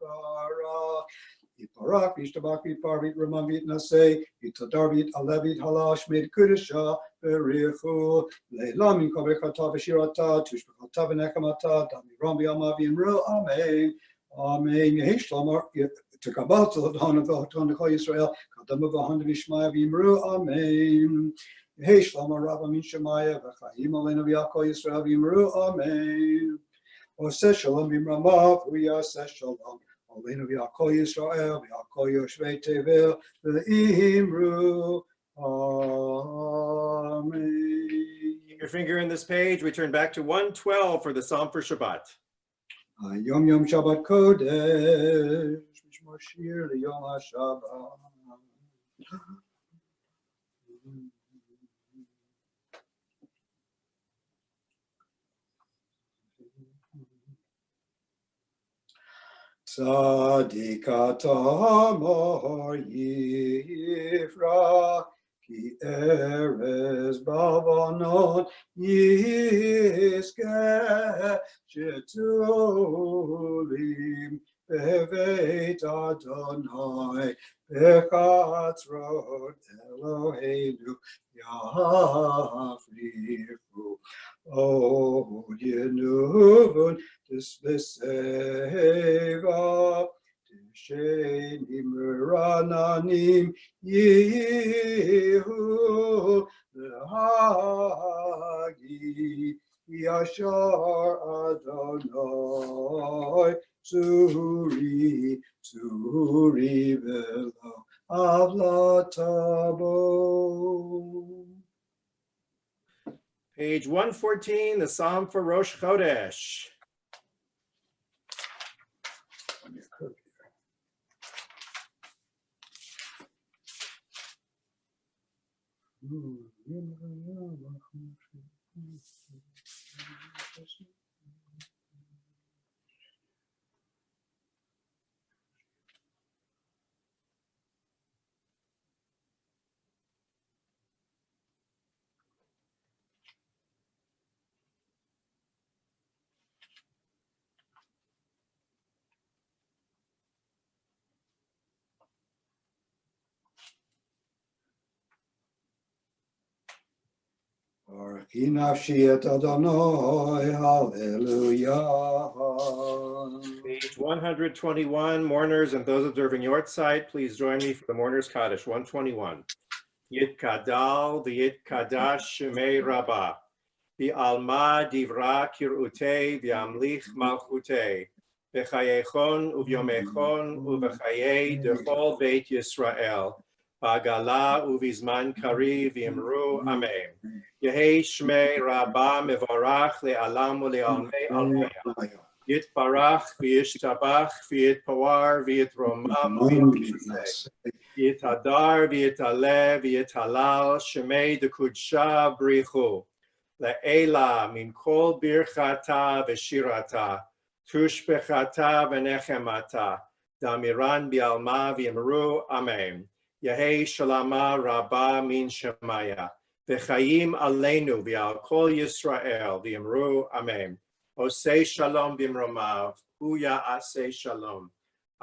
Yitbarach, Yitbarach, Yishtabach, Yitparvit, Ramam Yitnasei, Yitadarvit, Alevit, Halash, Med Kudesha, Berichu, Leilam in Kavekata Vishirata, Tushbakata Venekamata, Damiram Biamavian Ru, Amen, Amen, Yehishlamar, Takabato, Donako Israel, Kadamavahan Vishmaya Vimru, Amen, Yehishlamar Rabba Min Shemaya, Vachayim Alena Vyako Israel Vimru, Amen. Oseh Shalom Bimramav, Hu Yaseh Shalom. Aleinu v'al kol Yisrael, v'al kol Yoshvei Tevel, v'imru. Amen. Keep your finger in this page. We turn back to 112 for the Psalm for Shabbat. Yom Yom Shabbat Kodesh, Mishmor Shir Yom HaShabbat. Tzaddik Amar Yifra, Ki Erez Bavanon Yizkeh, Shetulim Beveit Adonai, Bechatzrot Eloheinu Yafrichu. O Yenuvun Tisbeseva, Tishenim Rananim Yehu, Lehagi Yashar Adonai, Turi Velo Avlatabo. Page 114, the Psalm for Rosh Chodesh. Baruchi nafshi et Adonai, hallelujah. Page 121, mourners and those observing Yortzeit, please join me for the Mourners Kaddish, 121. Yitkadal v'yitkadash shemei rabbah, v'alma divra kirutei v'amlich malchutei, v'chayechon uvyomechon uv'chayei dechol beit Yisrael, v'agala uvizman kari v'imru amen. Yehei shmei rabbah mevorach le'alam u'le'almei almei. Yitbarach v'yishtabach v'yitpawar v'yitromam v'yitpaseh. Yitadar v'yitaleh v'yitalal shemei dekudsha brichu. Le'ela min kol birchata v'shirata. Tushbechata v'nechemata. Damiran bi'alma v'yimru amen. Yehei shalama rabba min shemaya. V'chayim aleinu v'al kol Yisrael v'yimru amen. Oseh shalom bimromav, hu ya'aseh shalom.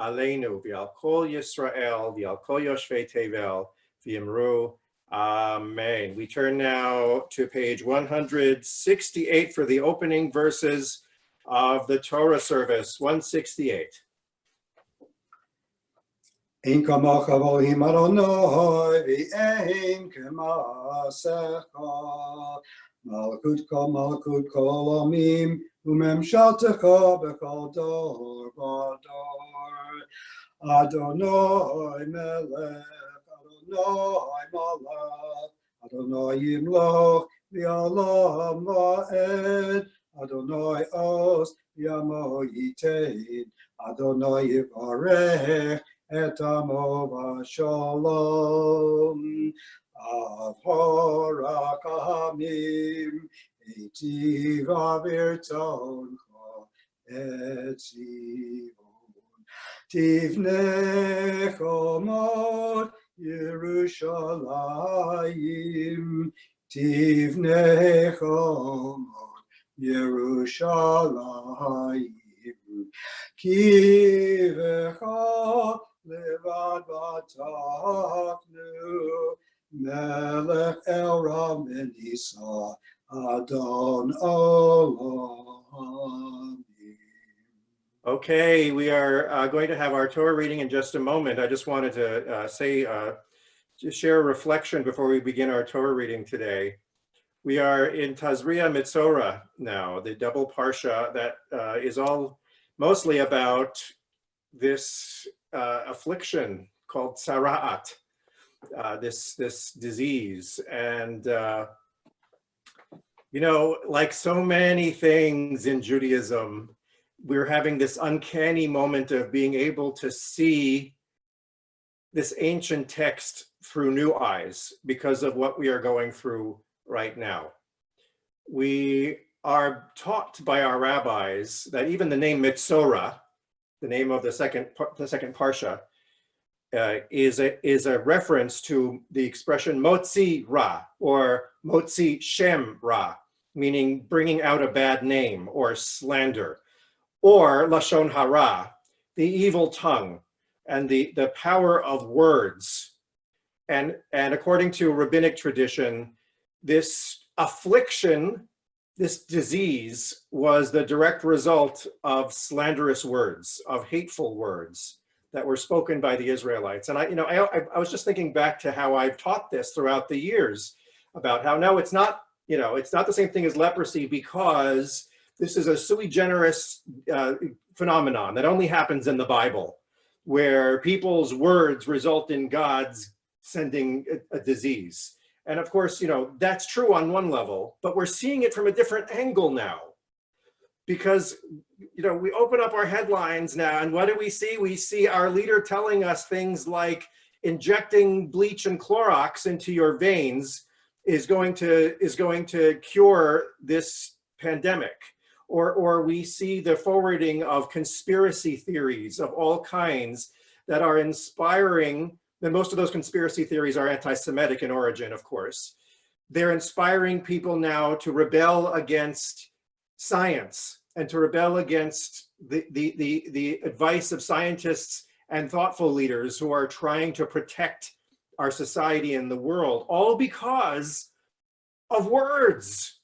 Aleinu v'al kol Yisrael v'al kol yoshvei tevel v'yimru amen. We turn now to page 168 for the opening verses of the Torah service, 168. Ein kamach Elohim Adonai, v'ein k'maasecha. Malakut kol amim, u'memshaltecha b'chol dor v'dor. Adonai melech, Adonai malach, Adonai yimloch, v'alam va'ed, Adonai os, v'yamo yitein, Adonai yivarech, et amo v'shalom. Avhora kahamim, etiv avirtoncha, et zivon. Tivnech omot Yerushalayim, tivnech omot Yerushalayim. Kivecha levad bataknu, Melech el Raminisa, Adon Olam. Okay, we are going to have our Torah reading in just a moment. I just wanted to share a reflection before we begin our Torah reading today. We are in Tazria Mitzora now, the double parsha that is all mostly about this affliction called Tzara'at, this disease. And, you know, like so many things in Judaism, we're having this uncanny moment of being able to see this ancient text through new eyes because of what we are going through right now. We are taught by our rabbis that even the name Mitzora, the name of the second parsha, is a reference to the expression Motzi Ra or Motzi Shem Ra, meaning bringing out a bad name or slander, or Lashon Hara, the evil tongue and the power of words. And according to rabbinic tradition, this affliction, this disease, was the direct result of slanderous words, of hateful words that were spoken by the Israelites. And I was just thinking back to how I've taught this throughout the years about how, no, it's not the same thing as leprosy, because this is a sui generis phenomenon that only happens in the Bible, where people's words result in God's sending a disease. And of course, that's true on one level, but we're seeing it from a different angle now. Because, we open up our headlines now, and what do we see? We see our leader telling us things like injecting bleach and Clorox into your veins is going to cure this pandemic. Or we see the forwarding of conspiracy theories of all kinds that are inspiring, and most of those conspiracy theories are anti-Semitic in origin, of course. They're inspiring people now to rebel against science and to rebel against the advice of scientists and thoughtful leaders who are trying to protect our society and the world, all because of words.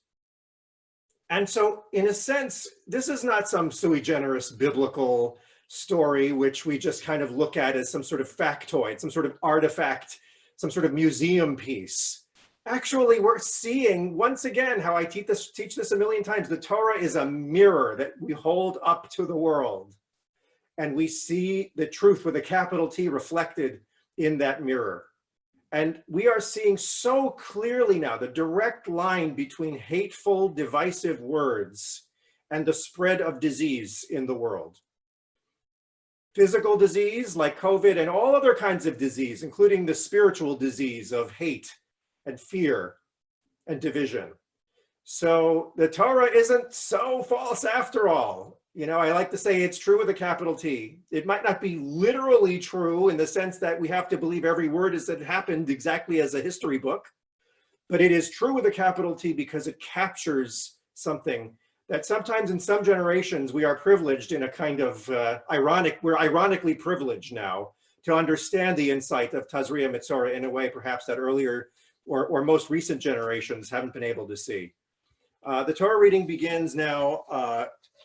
And so, in a sense, this is not some sui generis biblical story, which we just kind of look at as some sort of factoid, some sort of artifact, some sort of museum piece. Actually, we're seeing, once again, how I teach this a million times, the Torah is a mirror that we hold up to the world. And we see the truth with a capital T reflected in that mirror. And we are seeing so clearly now the direct line between hateful, divisive words and the spread of disease in the world. Physical disease like COVID and all other kinds of disease, including the spiritual disease of hate and fear and division. So the Torah isn't so false after all. I like to say it's true with a capital T. It might not be literally true in the sense that we have to believe every word as it happened exactly as a history book, but it is true with a capital T because it captures something that sometimes in some generations we are privileged in a kind of we're ironically privileged now to understand the insight of Tazria Mitzora in a way perhaps that earlier or most recent generations haven't been able to see. The Torah reading begins now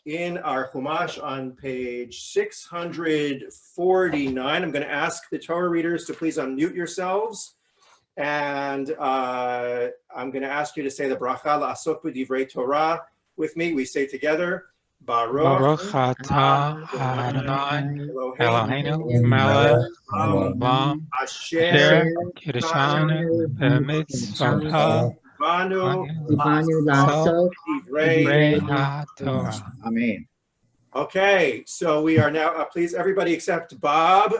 in our Chumash on page 649. I'm going to ask the Torah readers to please unmute yourselves. And I'm going to ask you to say the bracha la'asok b'divrei Torah with me. We say together, Baruch atah Adonai Eloheinu melech haolam asher kiddushanu b'mitzvotav Vanu la'asok divrei haTorah. Amen. Okay, so we are now, please everybody except Bob,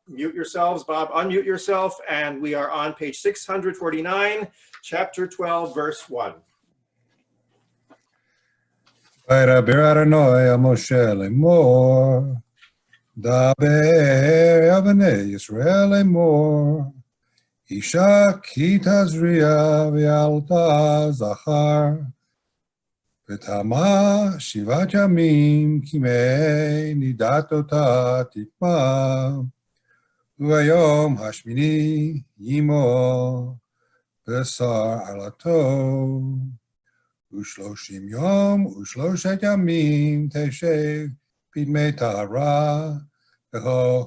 mute yourselves. Bob, unmute yourself. And we are on page 649, chapter 12, verse 1. וידבר אדוני אל משה לאמור, דבר אל בני ישראל לאמור, אישה כי תזריע וילדה זכר, ותמה 7 ימים כימי נידת אותה תטמא, וביום השמיני ימו בשר עלתו. ו30 יום ו3 ימים תשב בדמי טהרה, והוא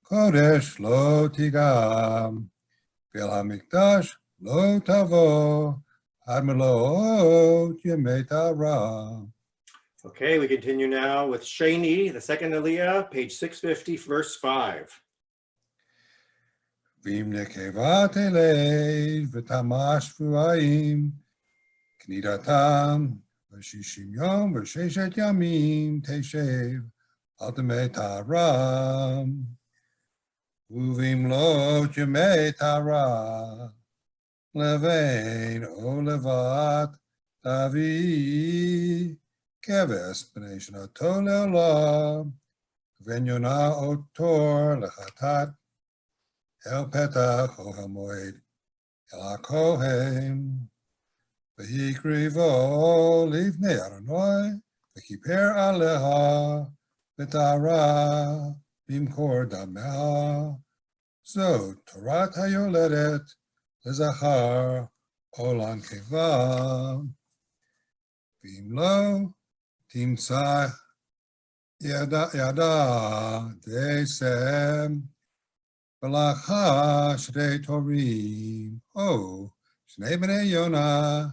קודש לא תיגם, ואל המקדש לא תבוא, עד מלאת ימי תורה. Okay, we continue now with Sheni, the second Aliyah, page 650, verse 5. ואם נקבה תלד ותמה שבועיים, כנידתם ב60 יום ו6 ימים תשב על דמי תרה, ובמלאת ימי תרה, לבין או לבת תביא כבש בני שנתו לעולם, ובין יונה או תור לחטאת, אל פתח אוהל מועד, אל הכהן, ויקריבו לפני אדוני, וכיפר עליה בטהרה במקור דמה. זאת תורת היולדת לזכר או לנקבה. ואם לא, תמצא ידה דסם, ולקחה שתי תורים, או שני בני יונה,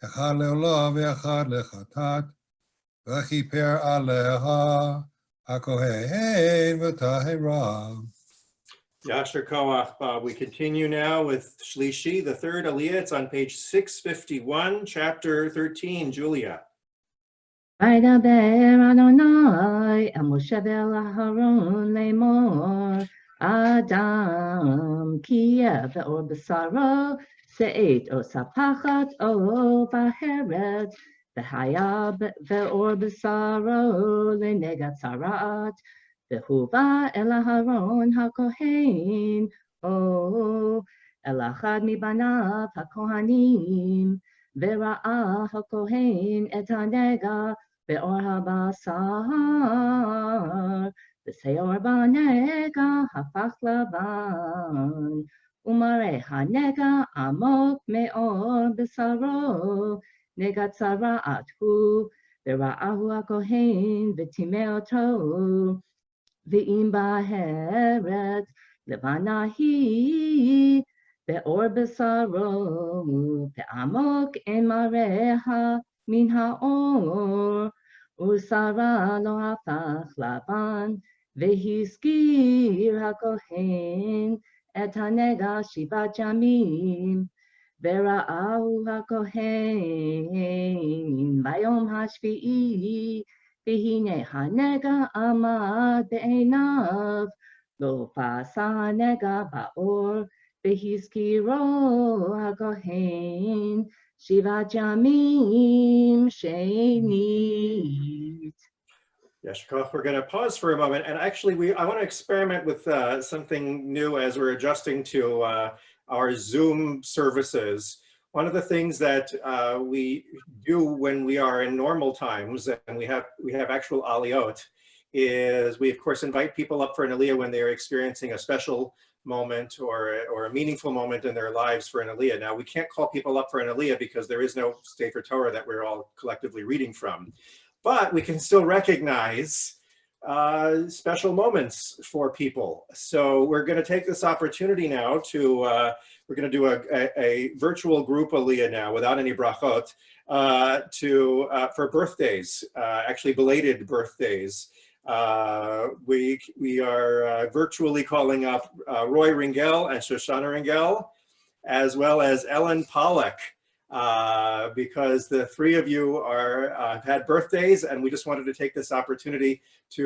אחד לעולה ואחד לחטאת, וכיפר עליה הכהן וטהרה. Yasher Koach, Bob. We continue now with Shlishi, the third Aliyah. It's on page 651, chapter 13, Julia. וידבר אדוני אל משה ואל אהרון לאמור, אדם כי יהיה ואור בשרו, שאת או ספחת או בהרת, והיה ואור בשרו לנגע צרעת, והוא בא אל אהרון הכהן, או אל אחד מבניו הכהנים, וראה הכהן את הנגע באור הבשר, ושיער בנגע הפך לבן, ומראה הנגע עמוק מאור בשרו, נגע צרעת הוא, וראהו הכהן וטימא אותו, ואם בהרת לבנה היא, באור בשרו, ועמוק אין מראה מן האור, ושרה לא הפך לבן, והזכיר הכהן את הנגע 7 ימים, וראהו הכהן ביום השביעי, והנה הנגע עמד בעיניו, לא פסה הנגע באור, והזכירו הכהן 7 ימים שנית. Yes, we're going to pause for a moment. And actually, I want to experiment with something new as we're adjusting to our Zoom services. One of the things that we do when we are in normal times and we have actual aliyot is we, of course, invite people up for an aliyah when they're experiencing a special moment or a meaningful moment in their lives for an aliyah. Now, we can't call people up for an aliyah because there is no Sefer Torah that we're all collectively reading from. But we can still recognize special moments for people. So we're going to take this opportunity now to, we're going to do a virtual group aliyah now without any brachot for birthdays, actually belated birthdays. We are virtually calling up Roy Ringel and Shoshana Ringel, as well as Ellen Pollack, because the three of you have had birthdays, and we just wanted to take this opportunity to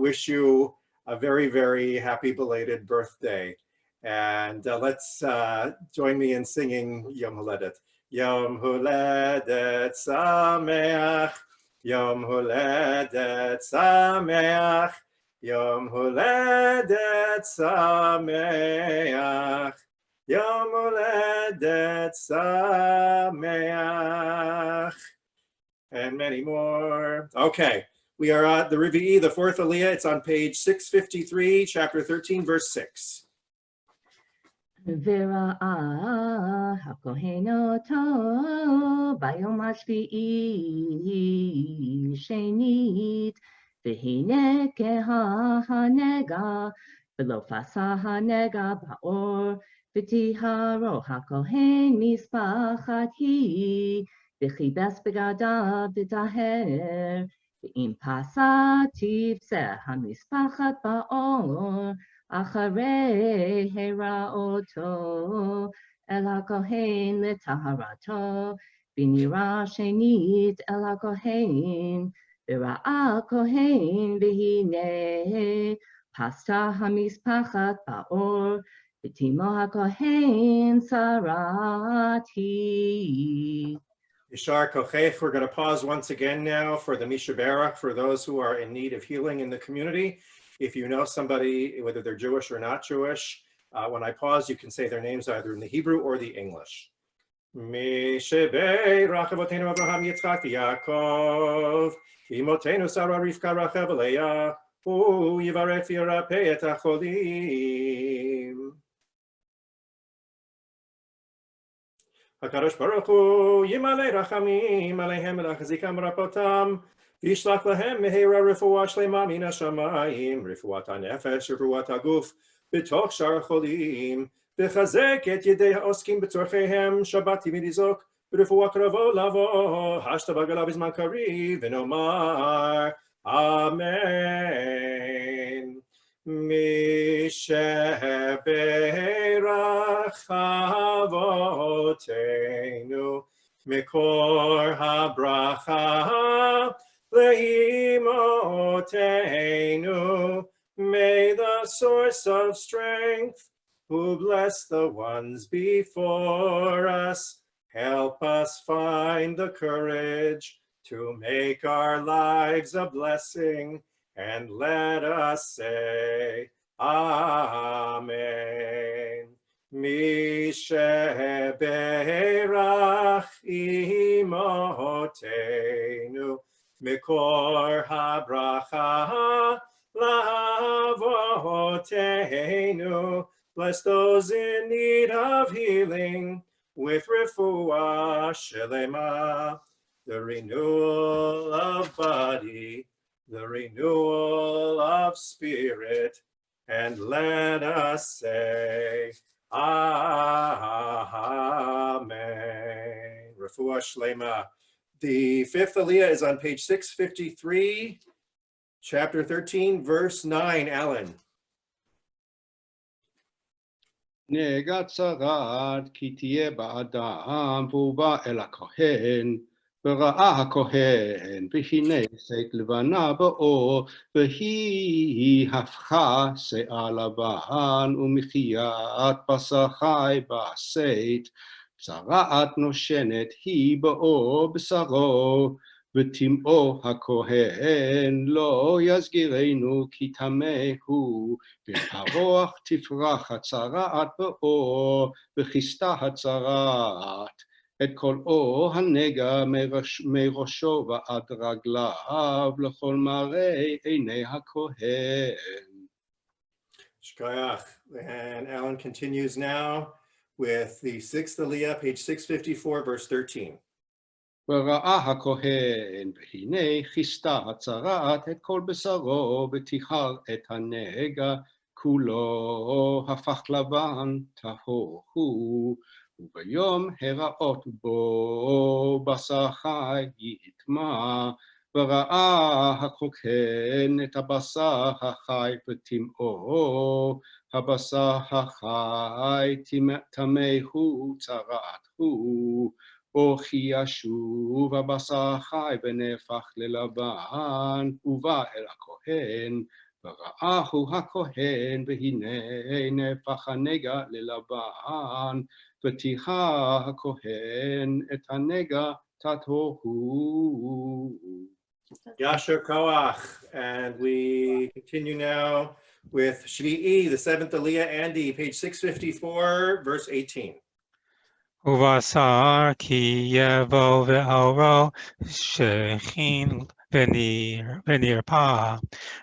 wish you a very, very happy belated birthday. And let's join me in singing Yom Holedet. Yom Holedet Sameach, Yom Holedet Sameach, Yom Holedet Sameach, Yom Holedet Sameach, and many more. Okay, we are at the Revi'i, the fourth Aliyah. It's on page 653, chapter 13, verse 6. וראה הכהן אותו ביום השביעי שנית, והנה כהה הנגע, ולא פסה הנגע באור, ותיהרו הכהן משפחת היא, וכיבס בגדיו וטהר, ואם פסע תפסה המשפחת באור, אחרי הראותו אל הכהן לטהרתו, ונראה שנית אל הכהן, וראה הכהן והנה פסה המשפחת באור, ותימו הכהן שרת היא. Yishar Kochech. We're going to pause once again now for the Misha Barach, for those who are in need of healing in the community. If you know somebody, whether they're Jewish or not Jewish, when I pause, you can say their names either in the Hebrew or the English. Misha Barach Avotenu Abraham Yitzchak Yaakov, Imotenu Sarah Rivka Rachel Leah, Hu Yivarech V'Yirapeh Et HaCholim. HaKadosh Baruch Hu Yimalei Rachamim Aleihem Elachzikam Rapotam Vishlach Lahem Mehera Refuah Shlema Min HaShamayim Refuat HaNefesh Refuat HaGuf B'toch Shar HaCholim V'chazek Et Yedei HaOskim B'tzorcheihem Shabbat Timid Yizok B'refuah Kravo Lavo Hashta Bagala B'zman Kariv V'nomar Amen. Misha Berach Avotenu Mikor HaBracha Leimotenu. May the source of strength, who bless the ones before us, help us find the courage to make our lives a blessing, and let us say, Amen. Misha Berach Imotenu Mikor HaBracha Lavotenu. Bless those in need of healing with refuah shelema, the renewal of body, the renewal of spirit, and let us say, Amen. Refuah Shlema. The fifth Aliyah is on page 653, chapter 13, verse 9. Alan. נגע צרת כי תהיה באדם, והוא בא אל הכהן, וראה הכהן, והנה שאת לבנה באור, והיא הפכה שיער לבן, ומחיית בשר חי בשאת, צרעת נושנת היא באור בשרו, וטמאו הכהן לא יסגירנו כי טמא הוא, והרוח תפרח הצרעת באור, וכיסתה הצרעת את כל אור הנגע מראשו ועד רגליו לכל מראה עיני הכהן. Shkayach. And Alan continues now with the sixth Aliyah, page 654, verse 13. וראה הכהן, והנה כיסתה הצרעת את כל בשרו, ותיחר את הנגע, כולו הפך לבן טהור הוא, וביום הראות בו בשר חי יטמע, וראה הכהן את הבשר החי וטמאו, הבשר החי טמא הוא צרעת הוא, או כי ישוב הבשר חי ונהפך ללבן, ובא אל הכהן, וראהו הכהן, והנה נהפך הנגע ללבן, ותיחר הכהן את הנגע טהור הוא. Yasher Koach. And we continue now with Shvi'i, the seventh Aliyah, Andy, page 654, verse 18. ובשר כי יבוא ואורו שכין ונרפא,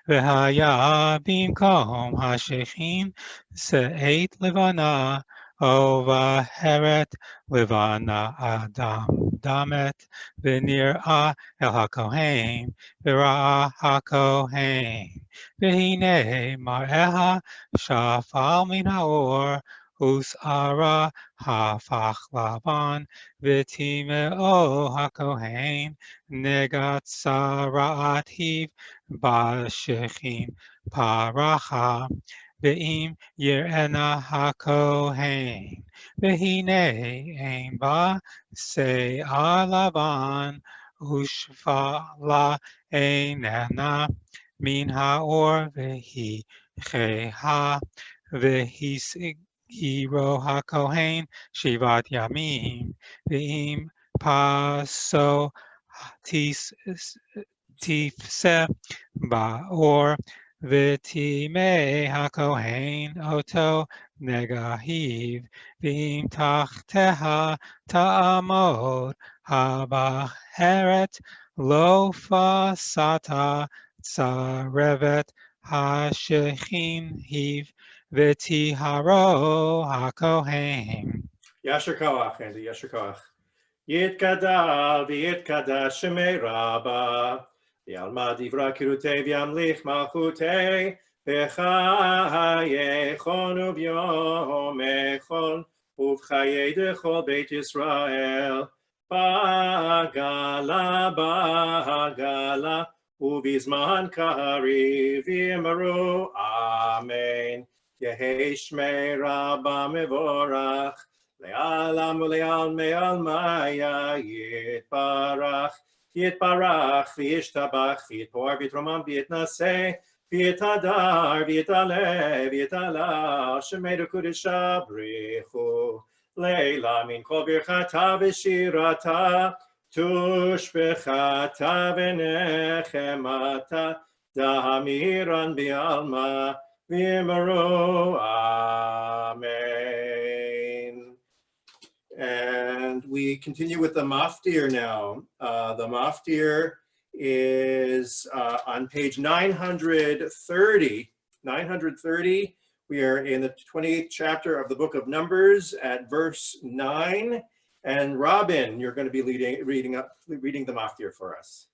והיה במקום השכין שאת לבנה, ובהרת לבנה אדמת, ונראה אל הכהן, וראה הכהן, והנה מראה שפל מן האור, Us'ara hafach lavan v'timeo hakohen negat sara'ativ b'shechin paracha ve'im yir'ena hakohen v'hine ein ba se'ar lavan ushva einena min ha'or v'hi cheha v'hisgiro hakohen shivat yamim v'im paso tifse ba'or v'timei hakohen oto negahiv v'im tachteha ta'amod habaheret lo fasata tsarevet hashechin hiv v'tiharo hakohen. Yasher koach, Andy, yasher koach. Yitkadal v'yitkadash shemei rabba v'yalma divra kirutei v'yamlich malchutei v'chayechon uvyomechon uv'chayei dechol Beit Yisrael bagala uvizman kari v'yimaru amen Yehi shmei rabba mevorach Le'alam u'le'al me'al maya yitbarach v'yishtabach v'yitpor v'yitromam v'yitnaseh v'yitadar v'yitale v'yitala shemedu kudesha brichu leila min kol birchata v'shirata tushbechata v'nechemata dahamiran b'alma v'yimaru amen. And we continue with the maftir now. The maftir is on page 930. 930. We are in the 28th chapter of the book of Numbers at verse 9. And Robin, you're going to be reading the maftir for us.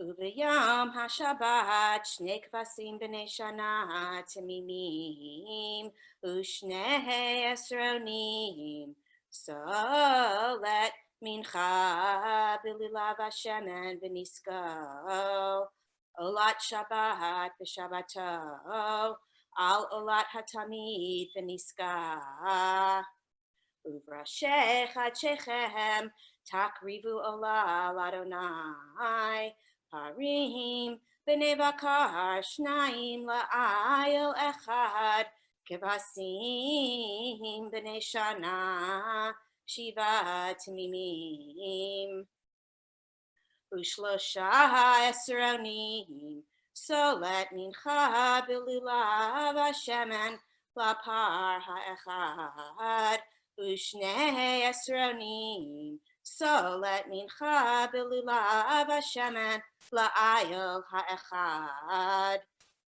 Ubiyam HaShabbat Shnei Kvasim B'nei Shana Tamimim Ushnei Esronim Solet Mincha B'lilav Hashemen B'nisko Olat Shabbat B'Shabbato Al Olat HaTamid B'niska Uvrashech Shechem Takrivu Ola Adonai Parim B'nei Bakar Shnaim La'ayel Echad Kevasim B'nei Shana Shiva Tamimim Ushlosha Esronim Solet Mincha B'Lulav Hashemen La'par Ha'echad Ushnei Esronim Solet Mincha B'Lulav Hashemen La'ayel Ha'echad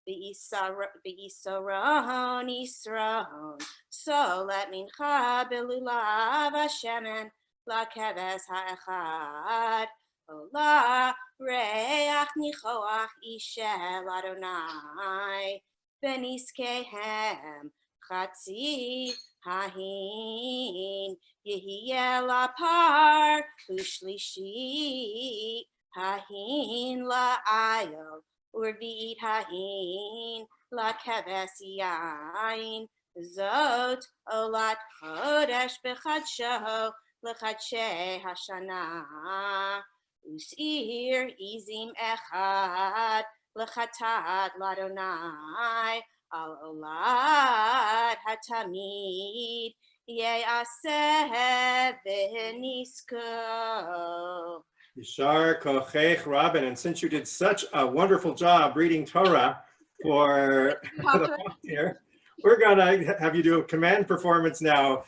V'Yisaron Yisron Solet Mincha B'Lulav Hashemen La'keves Ha'echad Ola Reach Nichoach Ishel Adonai B'niskehem Chatzi Hahin Yehiyeh Lapar Ushlishi Hahin La'ayel Urvi'it Hahin La'keves Yain Zot Olat Chodesh B'chadsho L'chadshe Hashana Usir Izim Echad L'chatat L'Adonai Al Olat Hatamid Ye'aseh B'nisko. Yishar Kochech Robin, and since you did such a wonderful job reading Torah for the here, we're gonna have you do a command performance now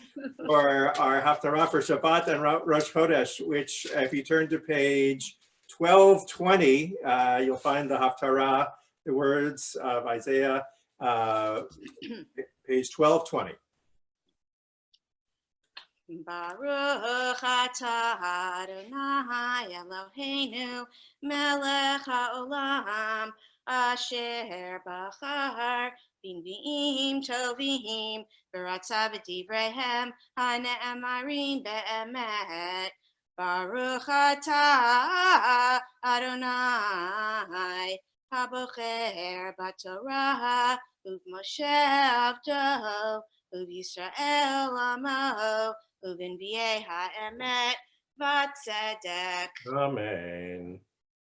for our Haftarah for Shabbat and Rosh Chodesh, which if you turn to page 1220, you'll find the Haftarah, the words of Isaiah, page 1220. Baruch atah Adonai Eloheinu melech haolam asher bachar b'nvi'im tovim v'ratzav v'divrehem hane'emarim be'emet. Baruch atah Adonai habocher b'torah u'Moshe avdo u'Yisrael amo u'v'nvi'ei ha'emet v'tzedek. Amen.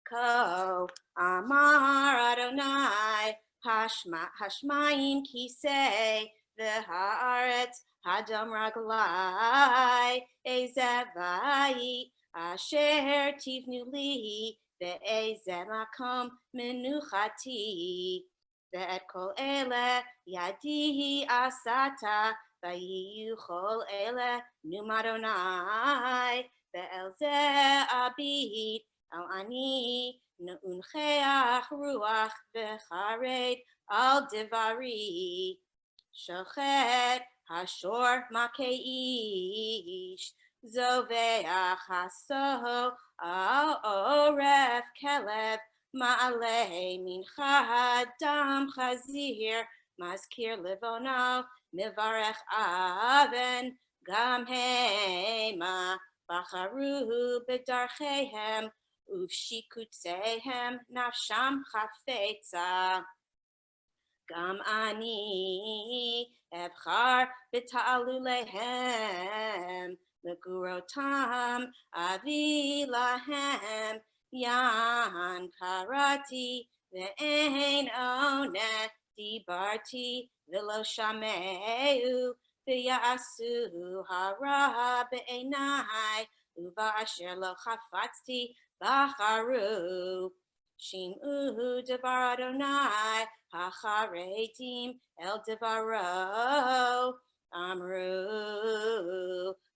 Ko amar Adonai hashmayim kisei v'haaretz hadam raglai ezevai asher tivnu li ve'ezeh makom menuchati ve'et kol ele yadi asata v'yiyu kol ele num Adonai ve'el zeh abid al ani neuncheach ruach v'chared al divari shochet hashor makeish zoveach haso al oref kelev ma'alei mincha dam chazir mazkir levono mivarech aven gam hema bacharu b'darchehem uvshikutzehem nafsham chafetza. Gam ani evchar b'ta'alulehem megurotam avi lahem yan karati ve'ein one dibarti v'lo shameu v'yasu hara be'enai uva asher lo chafatzti bacharu shim'u devar Adonai hacharetim el devaro amru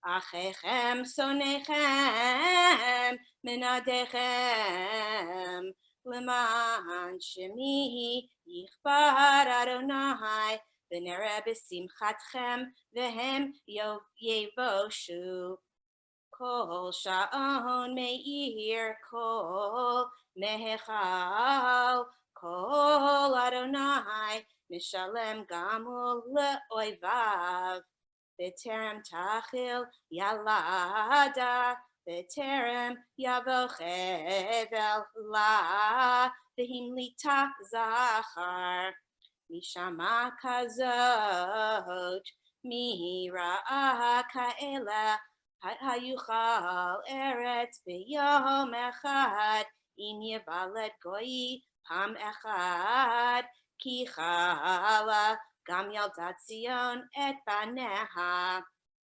achechem sonechem menadechem leman shemi yichbar Adonai v'nere b'simchatchem v'hem yevoshu kol sha'on me'ir kol mehechal kol Adonai mishalem gamul le'oivav b'terem tachil yalada b'terem yavo chevel la v'himlita zachar mishama kazot mira'a ka'ela hayuchal eretz b'yom echad im yevaled goyi pam echad ki chala gam yaldat Zion et baneha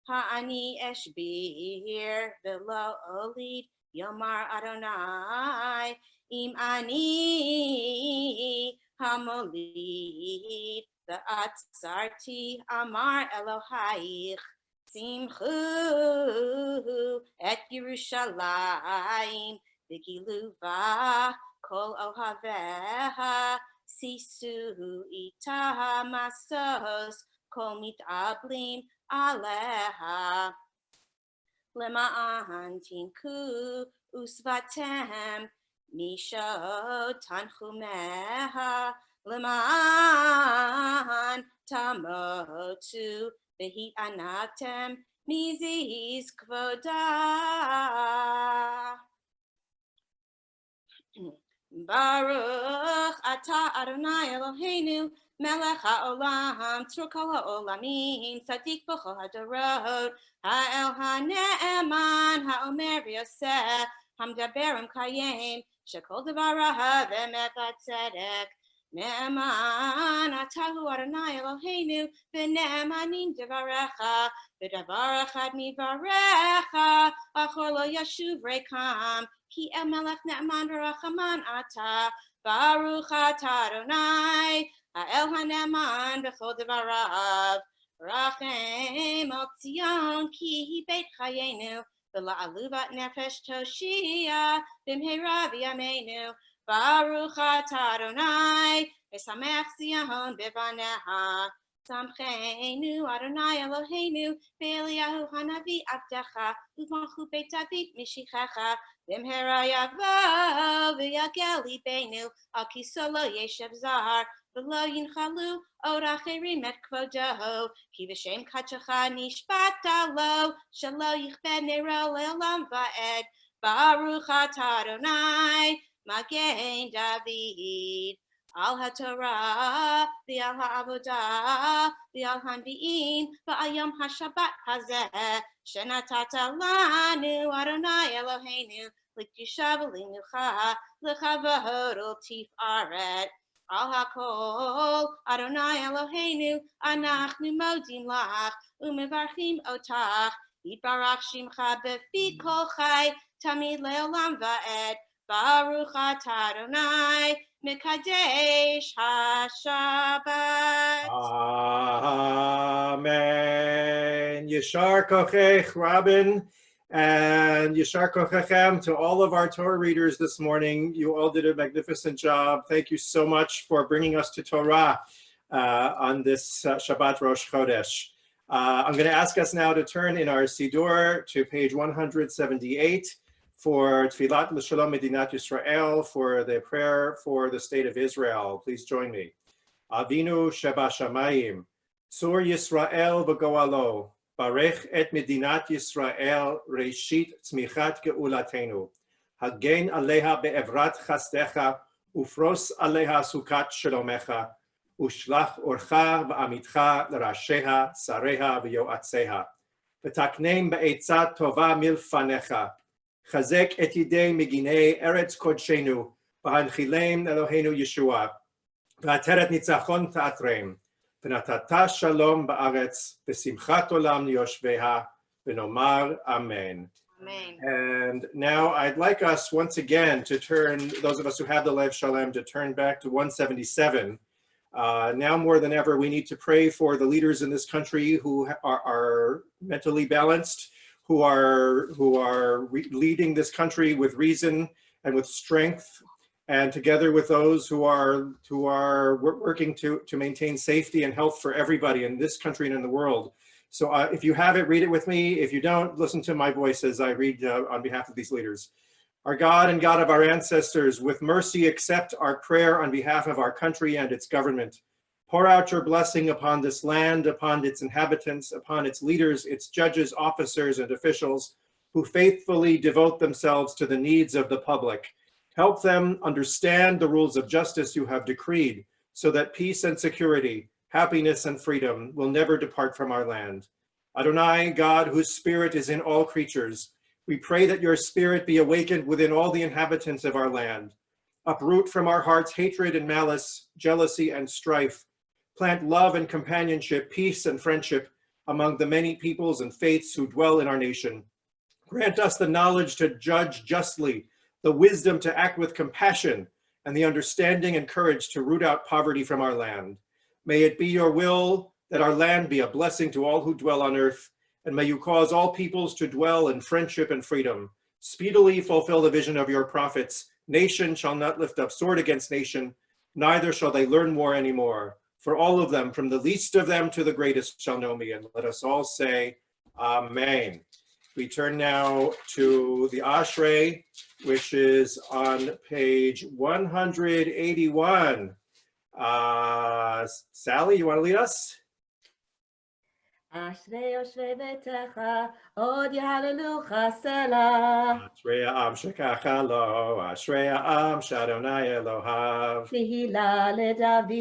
ha'ani eshbir v'lo olid yomar Adonai im ani hamolid v'atzarti amar Elohayich simchu et Yerushalayim v'giluva kol ohaveha sisu ita masos kol mitablim aleha lema'an tinku usvatem misho tanchumeha lema'an tamotu v'hi anatem mizis kvoda. Baruch atah Adonai Eloheinu melech haolam tzur kol haolamim tzadik b'chol hadorot ha'el ha'ne'eman ha'omer v'yoseh hamdaber kayem shekol devarav emet v'tzedek ne'eman atahu Adonai Eloheinu v'ne'emanim devarecha v'davar echad mivarecha achor lo yashuv rekam ki el melech ne'eman v'rachaman atah baruch atah Adonai ha'el ha'ne'eman b'chol devarav rachem al Tzion ki hi beit chayenu v'la'aluvat nefesh toshia b'mheira v'yameinu baruch atah Adonai v'samech Zion b'vaneha Samchenu Adonai Eloheinu Be'eliyahu Hanavi Avdecha U'malchu Beit David Mishichecha B'mhera Yavo V'yagel Libeinu Al Kiso Lo Yeshev Zar V'lo Yinchalu Od Acherim Et Kvodo Ki V'shem Kachacha Nishbata Lo Shelo Yichbed Nero Le'olam Va'ed Baruch Atah Adonai Magen David Al HaTorah, V'al HaAvodah, V'al HaNvi'im, V'al Yom HaShabbat Hazeh, Shenatata Lanu Adonai Eloheinu, L'Kedusha V'Linucha, L'Chavod U'Tifaret. Al HaKol, Adonai Eloheinu, Anachnu Modim Lach, U'Mevarchim Otach, Yitbarach Shimcha B'fi Kol Chai, Tamid Le'olam Va'ed, Baruch Atah Adonai, Mekadesh HaShabbat. Amen. Yeshar Kochech, Robin, and Yeshar Kochechem to all of our Torah readers this morning. You all did a magnificent job. Thank you so much for bringing us to Torah on this Shabbat Rosh Chodesh. I'm going to ask us now to turn in our Siddur to page 178 for Tfilat L'Shalom Medinat Yisrael, for the prayer for the state of Israel. Please join me. Avinu Shebashamayim, Tzur Yisrael v'goalo, Barech et Medinat Yisrael, Reshit Tzmichat Geulatenu, Hagen aleha be'evrat chasdecha, Ufros aleha sukat shalomecha, Ushlach orcha v'amitcha l'rasheha, Sareha v'yoatzeha, V'taknem be'etzat tova milfanecha, Chazek et yidei meginei eretz kodshenu, v'hanchilem Eloheinu Yeshua, v'ateret nitzachon ta'atrem, v'natata shalom ba'aretz, v'simchat olam liyoshveha, v'nomar amen. Amen. And now I'd like us once again to turn, those of us who have the Lev Shalem, to turn back to 177. Now more than ever, we need to pray for the leaders in this country who are mentally balanced, who are leading this country with reason and with strength, and together with those who are working to maintain safety and health for everybody in this country and in the world. So if you have it, read it with me. If you don't, listen to my voice as I read on behalf of these leaders. Our God and God of our ancestors, with mercy accept our prayer on behalf of our country and its government. Pour out your blessing upon this land, upon its inhabitants, upon its leaders, its judges, officers, and officials who faithfully devote themselves to the needs of the public. Help them understand the rules of justice you have decreed, so that peace and security, happiness and freedom will never depart from our land. Adonai, God, whose spirit is in all creatures, we pray that your spirit be awakened within all the inhabitants of our land. Uproot from our hearts hatred and malice, jealousy and strife. Plant love and companionship, peace and friendship among the many peoples and faiths who dwell in our nation. Grant us the knowledge to judge justly, the wisdom to act with compassion, and the understanding and courage to root out poverty from our land. May it be your will that our land be a blessing to all who dwell on earth, and may you cause all peoples to dwell in friendship and freedom. Speedily fulfill the vision of your prophets. Nation shall not lift up sword against nation, neither shall they learn war anymore. For all of them, from the least of them to the greatest, shall know me. And let us all say, Amen. We turn now to the Ashrei, which is on page 181. Sally, you want to lead us? אשרי יושבי ביתך, עוד יהללוך סלה. אשרי העם שככה לו, אשרי העם שאדוני אלוהיו. תהילה לדוד,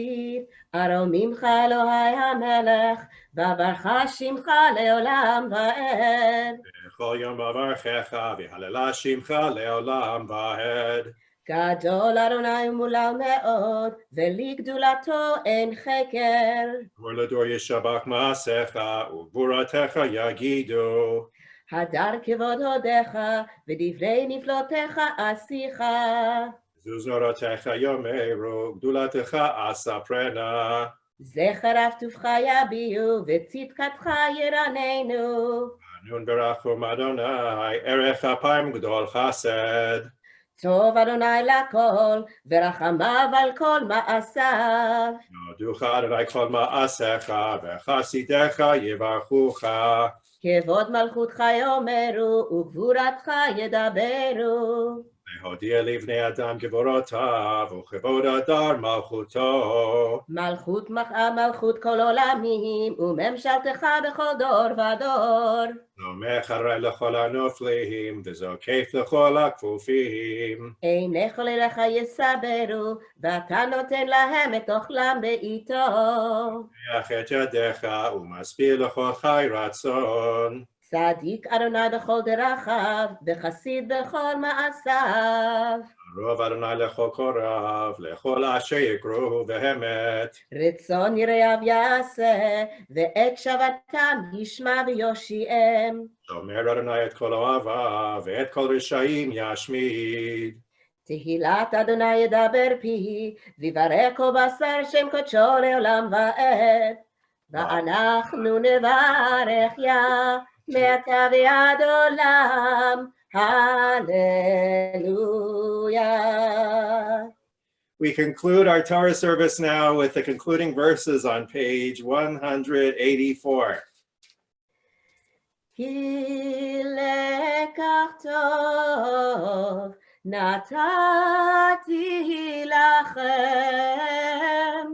ארומימך אלוהי המלך, בברך שמך לעולם ועד. בכל יום בברכך, והללה שמך לעולם ועד. גדול אדוני ומולל מאוד, ולגדולתו אין חקר. דור לדור ישבח מעשיך, וגבורתך יגידו. הדר כבוד הודיך, ודברי נפלאותיך עשיך. זוזרותיך יאמרו, גדולתך אספרנה. זכר אף טובך יביעו, וצדקתך ירננו. חנון ברחום אדוני, ערך אפיים גדול חסד. טוב אדוני לכל, ורחמיו על כל מעשיו. יודוך אדוני כל מעשיך, וחסידיך יברכוך. כבוד מלכותך יאמרו, וגבורתך ידברו. להודיע לבני אדם גבורותיו, וכבוד הדר מלכותו. מלכות כל עולמים, וממשלתך בכל דור ודור. נומך הרי לכל הנופלים, וזוקף לכל הכפופים. עיניך לרעך יסברו, ואתה נותן להם את אוכלם בעיתו. פתח את ידיך, ומשביע לכל חי רצון. צדיק אדוני בכל דרכיו, וחסיד בכל מעשיו. קרוב אדוני לכל קורב, לכל אשר יקראו באמת. רצון יראיו יעשה, ואת שבתם ישמע ויושיעם. שומר אדוני את כל אוהביו, ואת כל רשעים ישמיד. תהילת אדוני ידבר פי, ויברכו בשר שם קודשו לעולם ועד. ואנחנו נברך יא, מעתה ועד עולם. Hallelujah. We conclude our Torah service now with the concluding verses on page 184. כי לקח טוב נתתי לכם,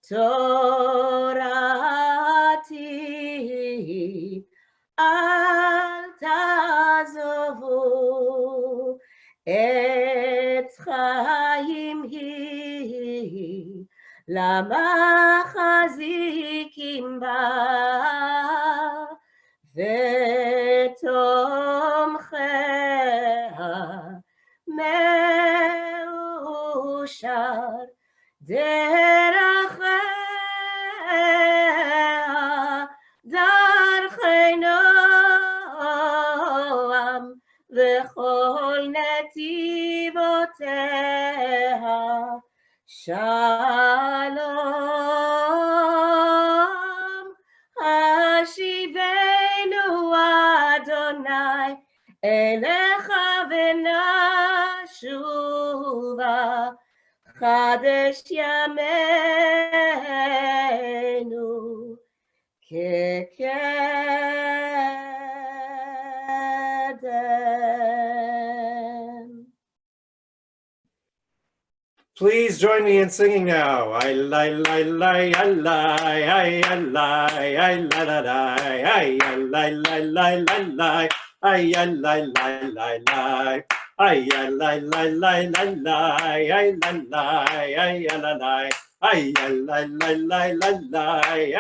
תורתי אל תעזבו, עץ חיים היא, למחזיקים בה, ותומכיה מאושר, דרכיה דרכי נועם, וכל נתיבותיה שלום. השיבנו אדוני אליך ונשובה, חדש ימינו כקדם. Please join me in singing now. I lie, lie, lie, I lie, I lie, I la la lie, I lie, lie, lie, lie, lie, I lie, lie, lie, lie, I lie, lie, lie, lie, lie, I la lie, I la lie, I lie, lie, lie, lie, lie, I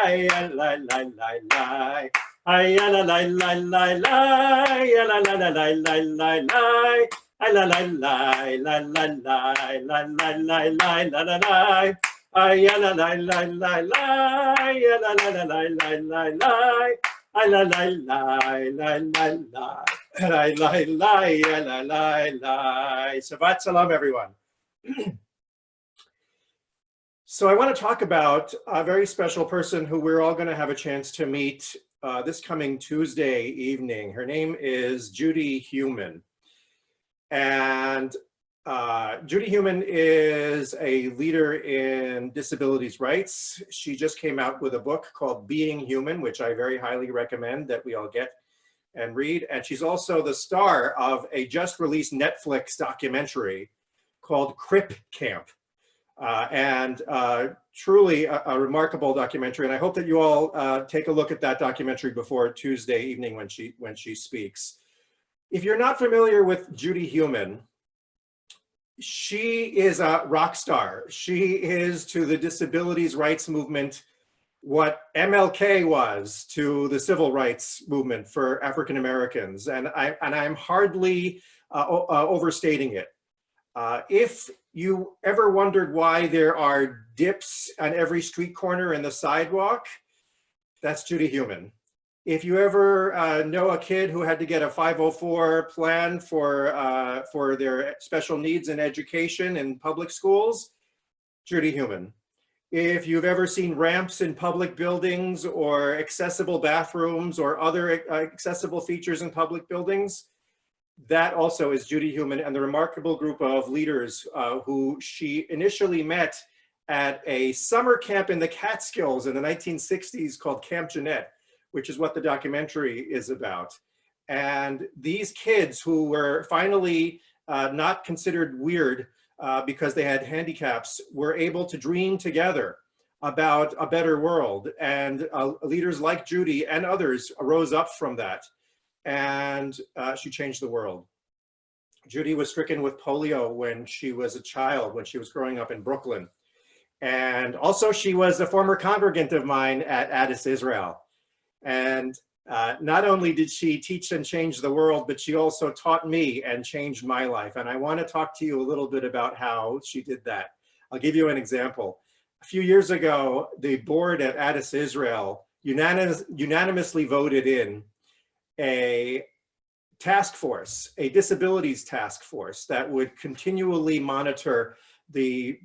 lie, lie, lie, lie. I la lie, lie, lie, lie, I la la la lie, lie, lie, lie. I la la la la la la la la la la la la la. I la la la la la. I la la la la la la la. I la la la la la la. La la la la la la. Shabbat shalom, everyone. So I want to talk about a very special person who we're all going to have a chance to meet this coming Tuesday evening. Her name is Judy Heumann. And Judy Heumann is a leader in disabilities rights. She just came out with a book called Being Human, which I very highly recommend that we all get and read. And she's also the star of a just released Netflix documentary called Crip Camp. Truly a remarkable documentary. And I hope that you all take a look at that documentary before Tuesday evening when she speaks. If you're not familiar with Judy Heumann, she is a rock star. She is to the disabilities rights movement what MLK was to the civil rights movement for African Americans, and I'm hardly overstating it. If you ever wondered why there are dips on every street corner in the sidewalk, that's Judy Heumann. If you ever know a kid who had to get a 504 plan for their special needs in education in public schools, Judy Heumann. If you've ever seen ramps in public buildings or accessible bathrooms or other accessible features in public buildings, that also is Judy Heumann and the remarkable group of leaders who she initially met at a summer camp in the Catskills in the 1960s called Camp Jeanette, which is what the documentary is about. And these kids who were finally not considered weird because they had handicaps were able to dream together about a better world. And leaders like Judy and others arose up from that. And she changed the world. Judy was stricken with polio when she was a child, when she was growing up in Brooklyn. And also she was a former congregant of mine at Addis, Israel. And not only did she teach and change the world, but she also taught me and changed my life. And I want to talk to you a little bit about how she did that. I'll give you an example. A few years ago, the board at Addis, Israel unanimously voted in a task force, a disabilities task force that would continually monitor the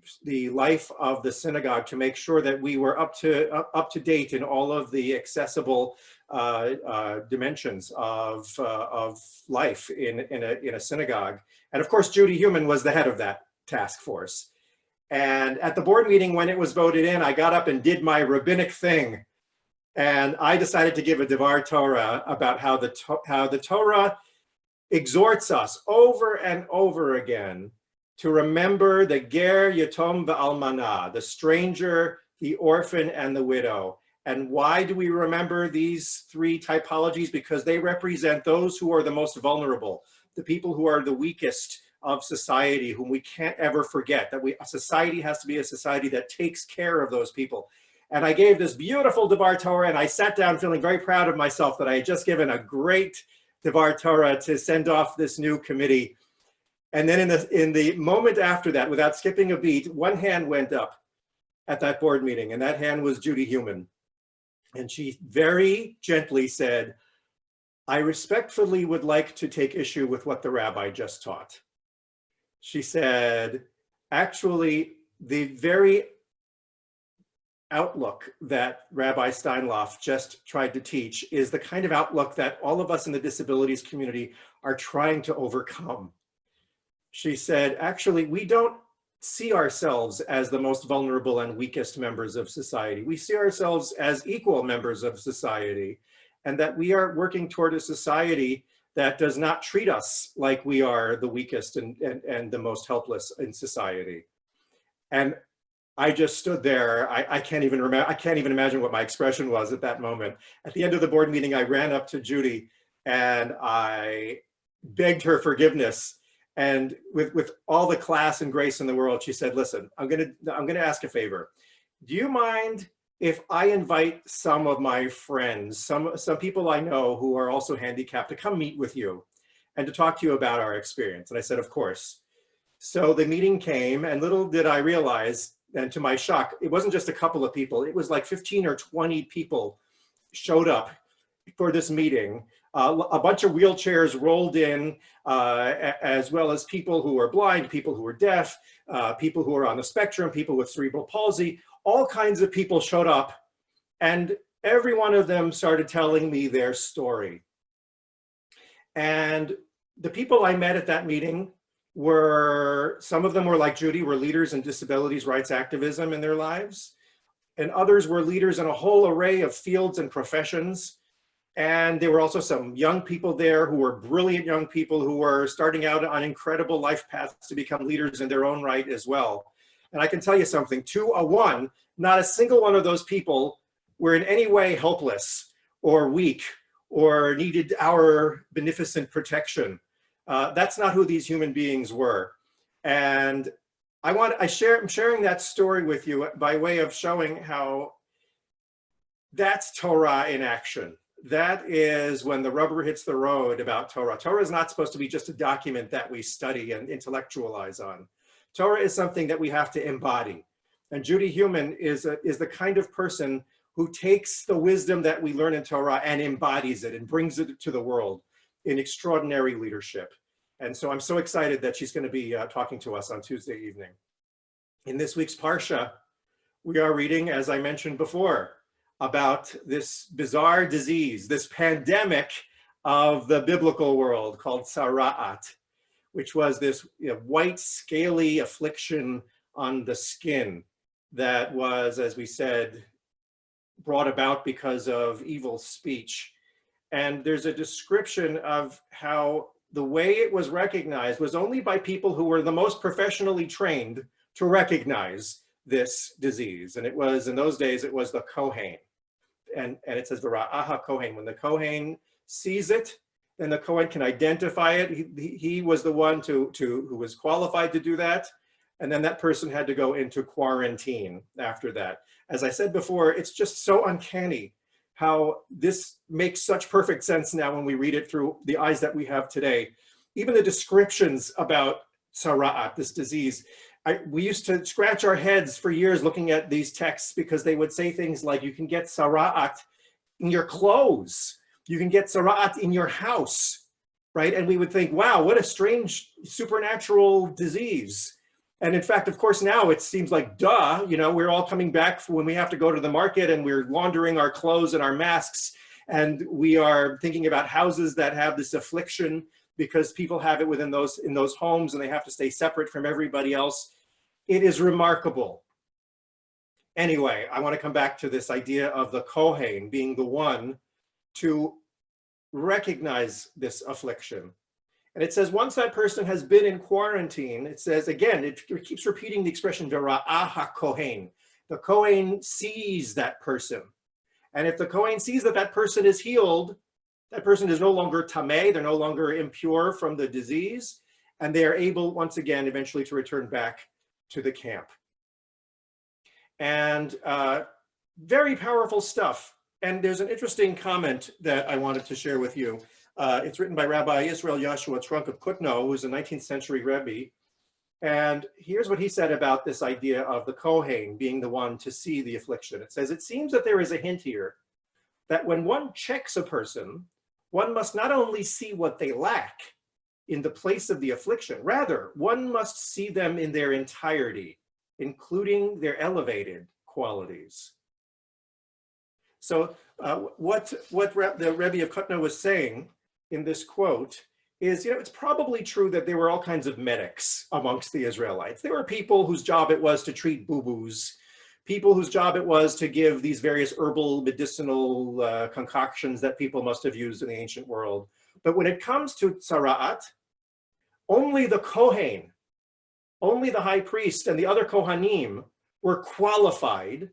life of the synagogue to make sure that we were up to date in all of the accessible dimensions of life in a synagogue. And of course, Judy Heumann was the head of that task force. And at the board meeting, when it was voted in, I got up and did my rabbinic thing. And I decided to give a Devar Torah about how the Torah exhorts us over and over again to remember the ger, yatom, v'almana, the stranger, the orphan, and the widow. And why do we remember these three typologies? Because they represent those who are the most vulnerable, the people who are the weakest of society, whom we can't ever forget, that a society has to be a society that takes care of those people. And I gave this beautiful Devar Torah, and I sat down feeling very proud of myself that I had just given a great Devar Torah to send off this new committee. And then in the moment after that, without skipping a beat, one hand went up at that board meeting, and that hand was Judy Heumann. And she very gently said, I respectfully would like to take issue with what the rabbi just taught. She said, actually, the very outlook that Rabbi Steinlauf just tried to teach is the kind of outlook that all of us in the disabilities community are trying to overcome. She said, actually, we don't see ourselves as the most vulnerable and weakest members of society. We see ourselves as equal members of society, and that we are working toward a society that does not treat us like we are the weakest and the most helpless in society. And I just stood there. I can't even imagine what my expression was at that moment. At the end of the board meeting, I ran up to Judy and I begged her forgiveness. And with all the class and grace in the world, she said, listen, I'm gonna ask a favor. Do you mind if I invite some of my friends, some people I know who are also handicapped, to come meet with you and to talk to you about our experience? And I said, of course. So the meeting came, and little did I realize, and to my shock, it wasn't just a couple of people. It was like 15 or 20 people showed up for this meeting. A bunch of wheelchairs rolled in, as well as people who were blind, people who were deaf, people who were on the spectrum, people with cerebral palsy. All kinds of people showed up, and every one of them started telling me their story. And the people I met at that meeting were, some of them were like Judy, were leaders in disabilities rights activism in their lives, and others were leaders in a whole array of fields and professions. And there were also some young people there who were brilliant young people who were starting out on incredible life paths to become leaders in their own right as well. And I can tell you something, 2-1, not a single one of those people were in any way helpless or weak or needed our beneficent protection. That's not who these human beings were. And I'm sharing that story with you by way of showing how that's Torah in action. That is when the rubber hits the road about Torah. Torah is not supposed to be just a document that we study and intellectualize on. Torah is something that we have to embody. And Judy Heumann is the kind of person who takes the wisdom that we learn in Torah and embodies it and brings it to the world in extraordinary leadership. And so I'm so excited that she's going to be talking to us on Tuesday evening. In this week's Parsha, we are reading, as I mentioned before, about this bizarre disease, this pandemic of the biblical world called tzara'at, which was this white scaly affliction on the skin that was, as we said, brought about because of evil speech. And there's a description of how the way it was recognized was only by people who were the most professionally trained to recognize this disease. And it was, in those days, it was the Kohen. And it says, V'ra'aha Kohen. When the Kohen sees it, then the Kohen can identify it. He was the one who was qualified to do that. And then that person had to go into quarantine after that. As I said before, it's just so uncanny how this makes such perfect sense now when we read it through the eyes that we have today. Even the descriptions about tzara'at, this disease, we used to scratch our heads for years looking at these texts because they would say things like, you can get tzara'at in your clothes, you can get tzara'at in your house, right? And we would think, wow, what a strange supernatural disease. And in fact, of course, now it seems like, duh, we're all coming back when we have to go to the market and we're laundering our clothes and our masks. And we are thinking about houses that have this affliction because people have it in those homes and they have to stay separate from everybody else. It is remarkable. Anyway, I want to come back to this idea of the Kohen being the one to recognize this affliction. And it says, once that person has been in quarantine, it says, again, it keeps repeating the expression, V'ra'aha Kohen. The Kohen sees that person. And if the Kohen sees that that person is healed, that person is no longer tameh, they're no longer impure from the disease, and they are able, once again, eventually to return back to the camp. And very powerful stuff. And there's an interesting comment that I wanted to share with you. It's written by Rabbi Israel Yashua Trunk of Kutno, who's a 19th century Rebbe. And here's what he said about this idea of the Kohen being the one to see the affliction. It says, it seems that there is a hint here that when one checks a person, one must not only see what they lack in the place of the affliction, rather, one must see them in their entirety, including their elevated qualities. So what the Rebbe of Kutno was saying in this quote is, it's probably true that there were all kinds of medics amongst the Israelites. There were people whose job it was to treat boo-boos, people whose job it was to give these various herbal medicinal concoctions that people must have used in the ancient world. But when it comes to tzara'at, only the Kohen, only the high priest and the other Kohanim were qualified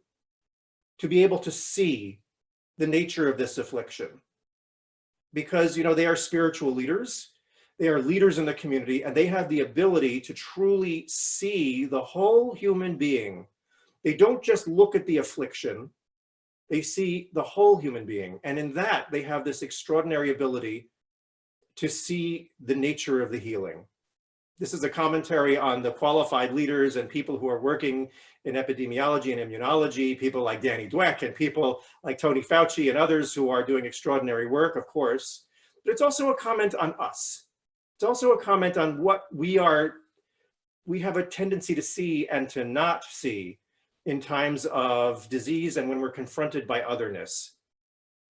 to be able to see the nature of this affliction. Because, they are spiritual leaders, they are leaders in the community, and they have the ability to truly see the whole human being. They don't just look at the affliction, they see the whole human being. And in that, they have this extraordinary ability to see the nature of the healing. This is a commentary on the qualified leaders and people who are working in epidemiology and immunology, people like Danny Dweck and people like Tony Fauci and others who are doing extraordinary work, of course. But it's also a comment on us. It's also a comment on what we have a tendency to see and to not see in times of disease and when we're confronted by otherness.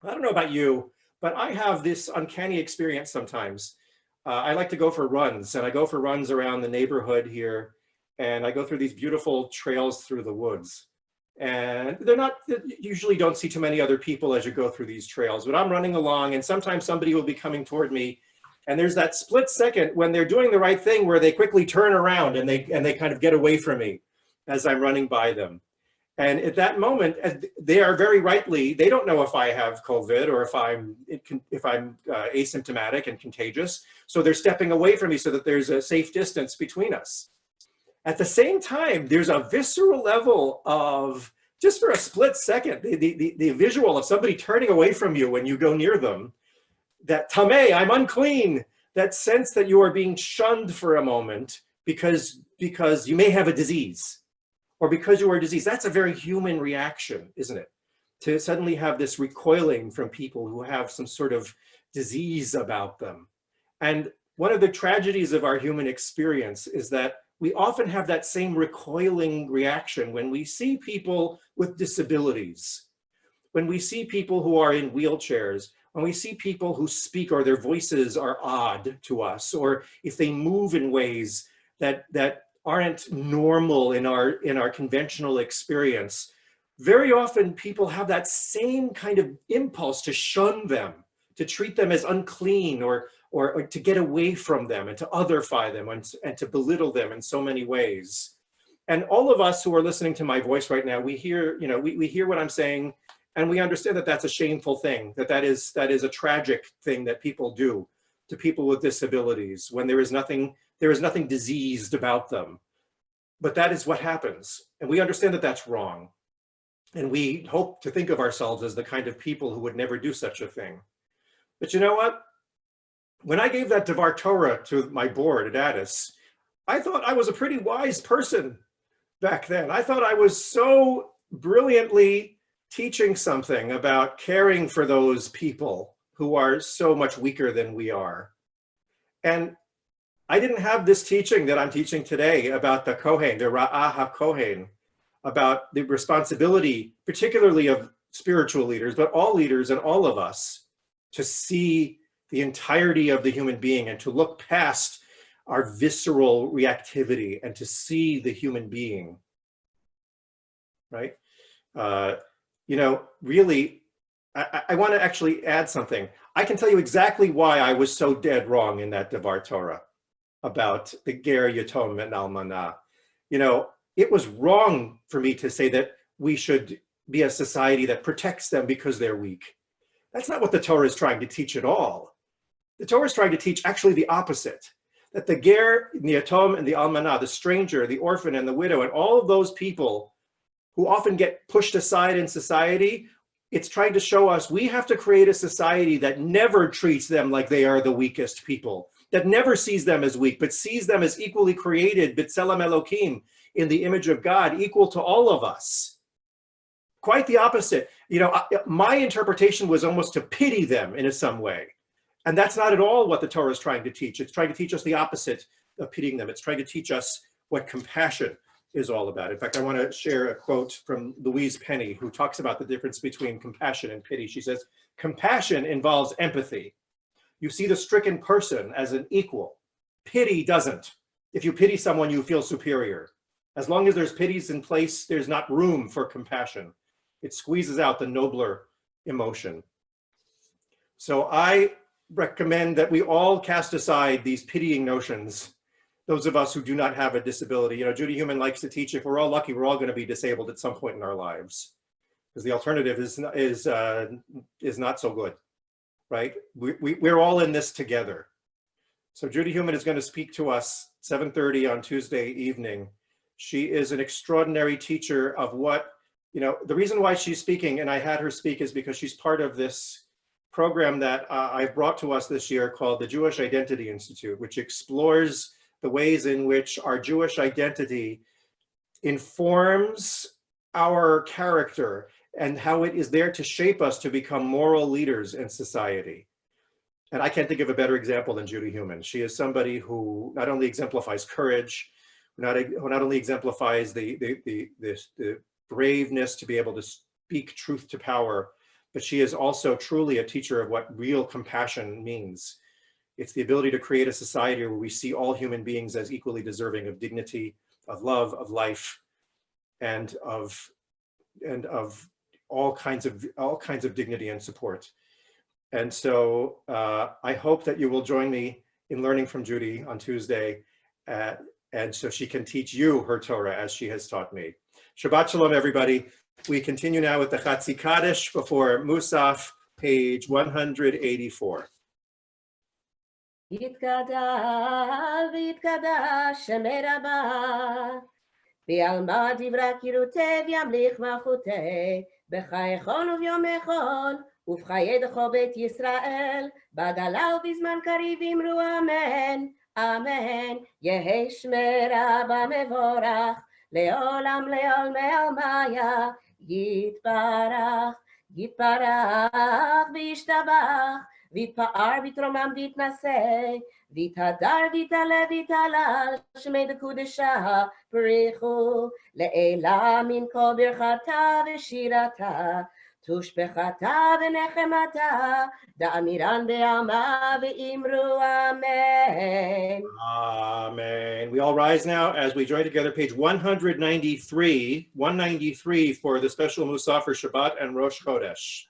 I don't know about you, but I have this uncanny experience sometimes. I like to go for runs, and I go for runs around the neighborhood here, and I go through these beautiful trails through the woods. And you usually don't see too many other people as you go through these trails, but I'm running along and sometimes somebody will be coming toward me. And there's that split second when they're doing the right thing where they quickly turn around and they kind of get away from me as I'm running by them. And at that moment, they are very rightly, they don't know if I have COVID or if I'm asymptomatic and contagious. So they're stepping away from me so that there's a safe distance between us. At the same time, there's a visceral level of, just for a split second, the visual of somebody turning away from you when you go near them, that tameh, I'm unclean, that sense that you are being shunned for a moment because you may have a disease. Or because you are diseased. That's a very human reaction, isn't it? To suddenly have this recoiling from people who have some sort of disease about them. And one of the tragedies of our human experience is that we often have that same recoiling reaction when we see people with disabilities, when we see people who are in wheelchairs, when we see people who speak or their voices are odd to us, or if they move in ways that aren't normal in our conventional experience, very often people have that same kind of impulse to shun them, to treat them as unclean, or to get away from them and to otherify them and to belittle them in so many ways. And all of us who are listening to my voice right now, we hear, we hear what I'm saying, and we understand that that's a shameful thing, that is a tragic thing that people do to people with disabilities when there is nothing diseased about them. But that is what happens. And we understand that that's wrong. And we hope to think of ourselves as the kind of people who would never do such a thing. But you know what? When I gave that Devar Torah to my board at Addis, I thought I was a pretty wise person back then. I thought I was so brilliantly teaching something about caring for those people who are so much weaker than we are. And I didn't have this teaching that I'm teaching today about the Kohen, the Ra'ah HaKohen, about the responsibility, particularly of spiritual leaders, but all leaders and all of us, to see the entirety of the human being and to look past our visceral reactivity and to see the human being, right? Really, I want to actually add something. I can tell you exactly why I was so dead wrong in that Devar Torah about the Ger, Yatom, and Almanah. It was wrong for me to say that we should be a society that protects them because they're weak. That's not what the Torah is trying to teach at all. The Torah is trying to teach actually the opposite, that the Ger, the Yatom, and the Almanah, the stranger, the orphan, and the widow, and all of those people who often get pushed aside in society, it's trying to show us we have to create a society that never treats them like they are the weakest people, that never sees them as weak, but sees them as equally created, B'Tselem Elokim, in the image of God, equal to all of us. Quite the opposite. My interpretation was almost to pity them in some way. And that's not at all what the Torah is trying to teach. It's trying to teach us the opposite of pitying them. It's trying to teach us what compassion is all about. In fact, I want to share a quote from Louise Penny, who talks about the difference between compassion and pity. She says, compassion involves empathy. You see the stricken person as an equal. Pity doesn't. If you pity someone, you feel superior. As long as there's pities in place, there's not room for compassion. It squeezes out the nobler emotion. So I recommend that we all cast aside these pitying notions, those of us who do not have a disability. Judy Heumann likes to teach, if we're all lucky, we're all going to be disabled at some point in our lives, because the alternative is not so good, right? We're all in this together. So Judy Heumann is going to speak to us 7:30 on Tuesday evening. She is an extraordinary teacher of what, the reason why she's speaking, and I had her speak, is because she's part of this program that I've brought to us this year called the Jewish Identity Institute, which explores the ways in which our Jewish identity informs our character and how it is there to shape us to become moral leaders in society. And I can't think of a better example than Judy Heumann. She is somebody who not only exemplifies courage, who not only exemplifies the braveness to be able to speak truth to power, but she is also truly a teacher of what real compassion means. It's the ability to create a society where we see all human beings as equally deserving of dignity, of love, of life, and of all kinds of dignity and support. And so I hope that you will join me in learning from Judy on Tuesday, and so she can teach you her Torah as she has taught me. Shabbat Shalom, everybody. We continue now with the Chatzi Kaddish before Musaf, page 184. יתגדל ויתקדש שמי רבה, בעלמא דברי קירותי וימליך מלכותי, בחייכון וביומכון, ובחייך בית ישראל, בגלה ובזמן קריב אמרו אמן, אמן, יהי שמי רבה מבורך, לעולם לעולמי עלמיה, יתברך, יתברך וישתבח, ויתפאר ויתרומם ויתנשא, ויתהדר ויתעלה ויתהלל, שמי דקודשה בריחו, לעילה מן כל ברכתה ושירתה, תושבחתה ונחמתה, דאמירן בעלמא ואמרו אמן. Amen. We all rise now as we join together page 193 for the special Musaf for Shabbat and Rosh Chodesh.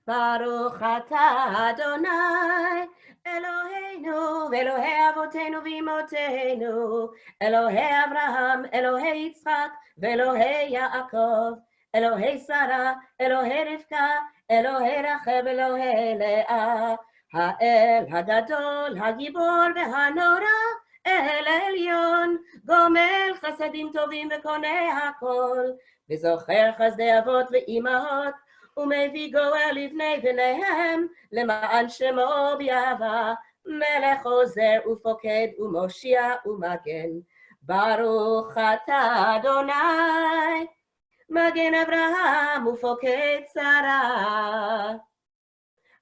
ברוך אתה אדוני אלוהינו ואלוהי אבותינו ואמותינו, אלוהי אברהם, אלוהי יצחק ואלוהי יעקב, אלוהי שרה, אלוהי רבקה, אלוהי רחל ואלוהי לאה, האל הגדול, הגיבור והנורא, אל עליון, גומל חסדים טובים וקונה הכל, וזוכר חסדי אבות ואימהות, ומביא גואל לבני בניהם, למען שמו ביאהבה, מלך עוזר ופוקד ומושיע ומגן. ברוך אתה אדוני, מגן אברהם ופוקד שרה.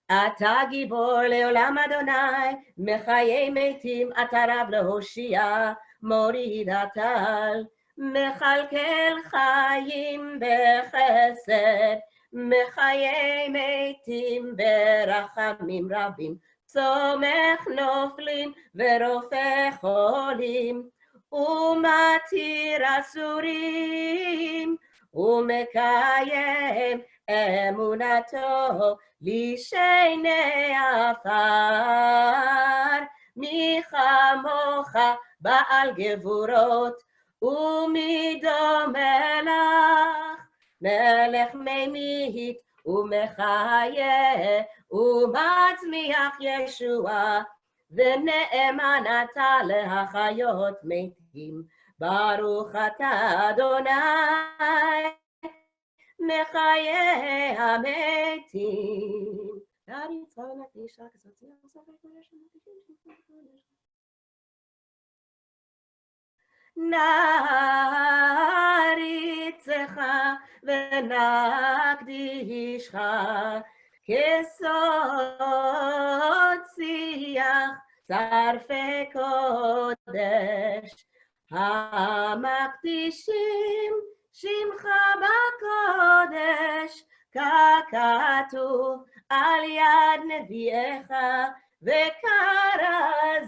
אתה גיבור לעולם אדוני, מחיי מתים אתה רב להושיע, מוריד הטל, מכלכל חיים בחסד, מחיי מתים ברחמים רבים, צומח נופלים ורופא חולים, ומתיר אסורים, ומקיים אמונתו לשני עפר. מי כמוך בעל גבורות, ומי דומה לך, מלך ממית ומחיה, ומצמיח ישועה, ונאמן אתה להחיות מתים. ברוך אתה אדוני, מחיי המתים. נעריצך ונקדישך, כסוד שיח צרפי קודש, המקדישים שמך בקודש, ככתוב על יד נביאך, וקרא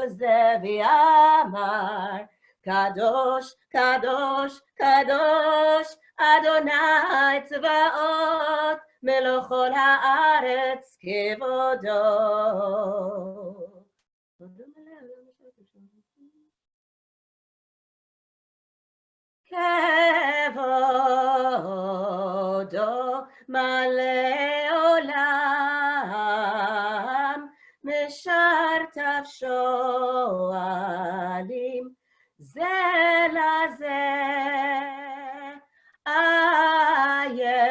זה ואמר, קדוש, קדוש, קדוש, אדוני צבאות, מלוך כל הארץ כבודו. כבודו מלא עולם, משרתיו שואלים זה לזה, איה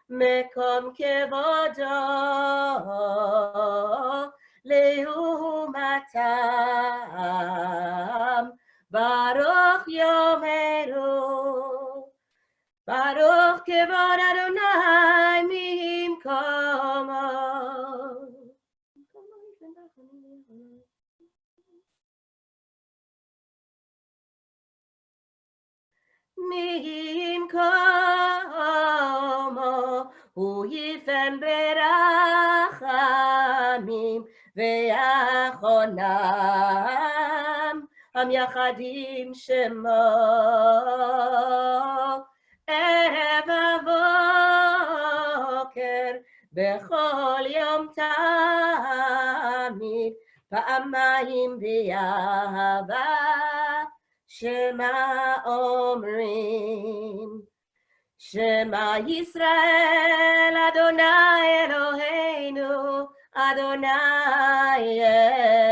מקום כבודו לעומתם, ברוך יאמרו, ברוך כבוד אדוני ממקומו. ממקומו הוא יפן ברחמים ויחונם, המייחדים שמו ערב הבוקר, בכל יום תמיד, פעמיים באהבה, שמה אומרים, שמה ישראל אדוני אלוהינו, אדוני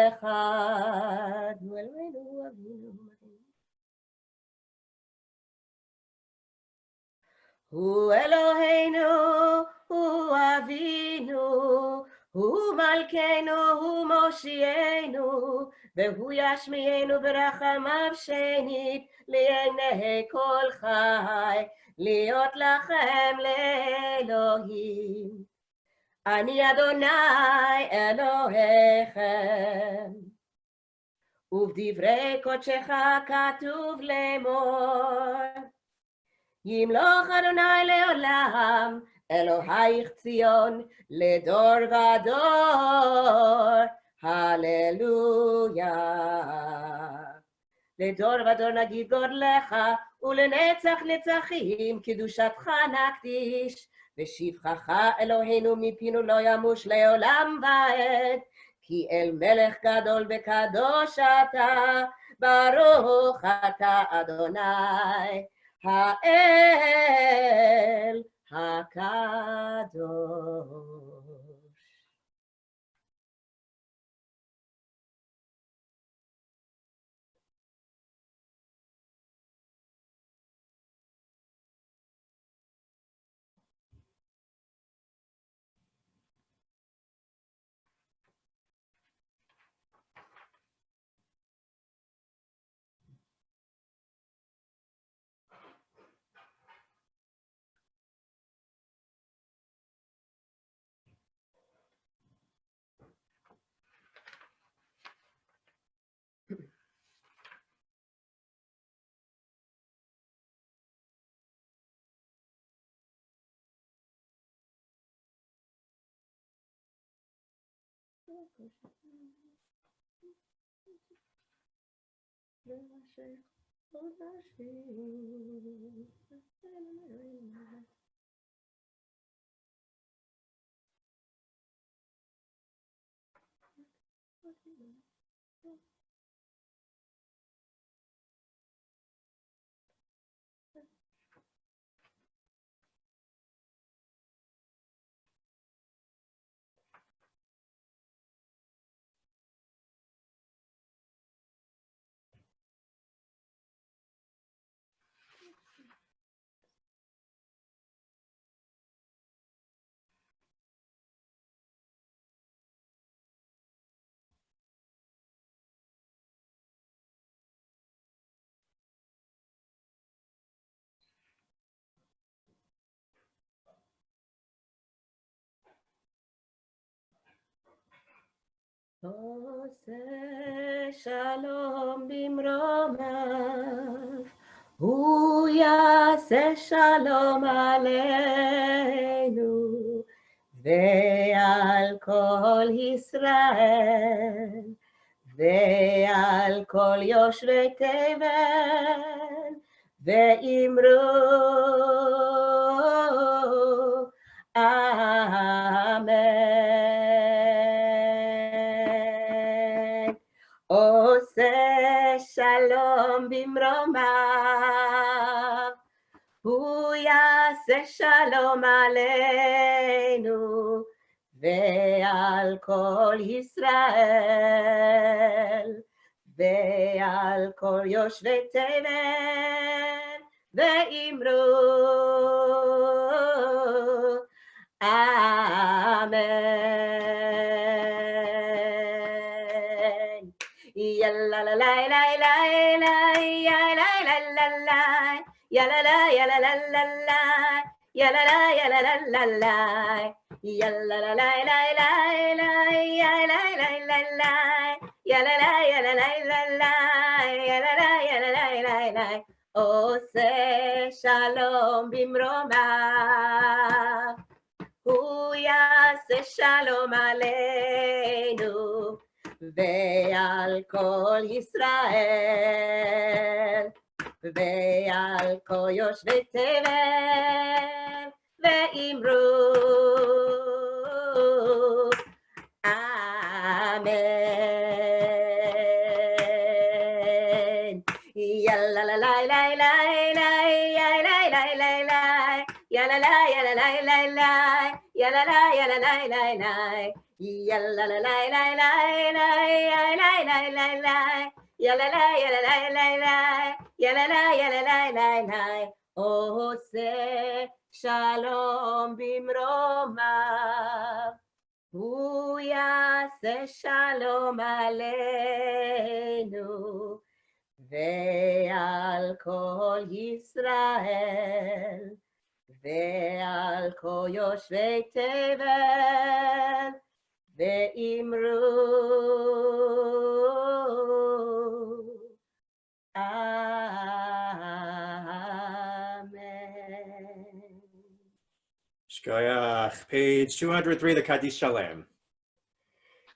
אחד. הוא אלוהינו, הוא אבינו, הוא מלכנו, הוא מושיענו, והוא ישמיענו ברחמיו שנית, לעיני כל חי, להיות לכם לאלוהים. אני אדוני אלוהיכם. ובדברי קודשך כתוב לאמור, ימלוך אדוני לעולם, אלוהיך ציון, לדור ודור, הללויה. לדור ודור נגיד גודלך, ולנצח נצחים קדושתך נקדיש, ושבחך אלוהינו מפינו לא ימוש לעולם ועד, כי אל מלך גדול וקדוש אתה, ברוך אתה אדוני, האל הקדוש. עושה שלום במרומיו, הוא יעשה שלום עלינו ועל כל ישראל ועל כל יושבי תבל, ואמרו אמן. עושה שלום במרומיו, הוא יעשה שלום עלינו ועל כל ישראל ועל כל יושבי תבל, ואמרו אמן. יאללה לה לה לה לה לה יאללה לה לה לה יאללה יאללה לה לה לה יאללה יאללה לה לה לה יאללה לה לה לה לה לה יאללה לה לה לה יאללה יאללה לה לה לה יאללה יאללה לה לה. עושה שלום במרומיו, הוא יעשה שלום עלינו ועל כל ישראל ועל כל יושבי תבל, ואמרו אמן. יאללה לה לה לה לה לה יאללה לה לה לה יאללה לה יאללה לה לה לה יאללה לה יאללה לה לה לה יאללה לה לה לה לה לה יאללה לה לה לה יאללה לה יאללה לה לה לה יאללה לה יאללה לה לה לה. עושה שלום במרומיו, הוא יעשה שלום עלינו ועל כל ישראל ועל כל יושבי תבל, ואמרו אמן. Shkoyach, page 203, the Kaddish Shalem.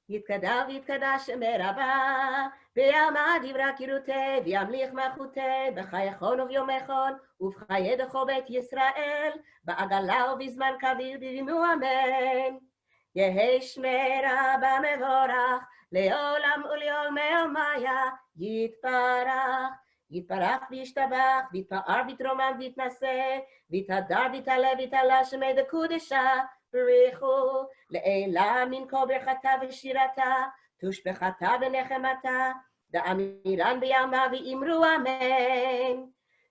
יתקדש ויתקדש שמי רבה, בעלמא דברה קירותי, וימליך מלכותי, בחייכון וביומכון, ובחיי דכו בית ישראל, בעגלה ובזמן קביל בבימו אמן. יהי שמי רבה מבורך, לעולם ולעולמי עלמיה, יתברך. יתברך וישתבח, ויתפאר ויתרומם ויתנשא, ויתהדר ויתעלה ויתעלה שמי דקודשה, בריחו, לעילה מן כל ברכתה ושירתה, תושבחתה ונחמתה, דאמירן בימה ואמרו אמן.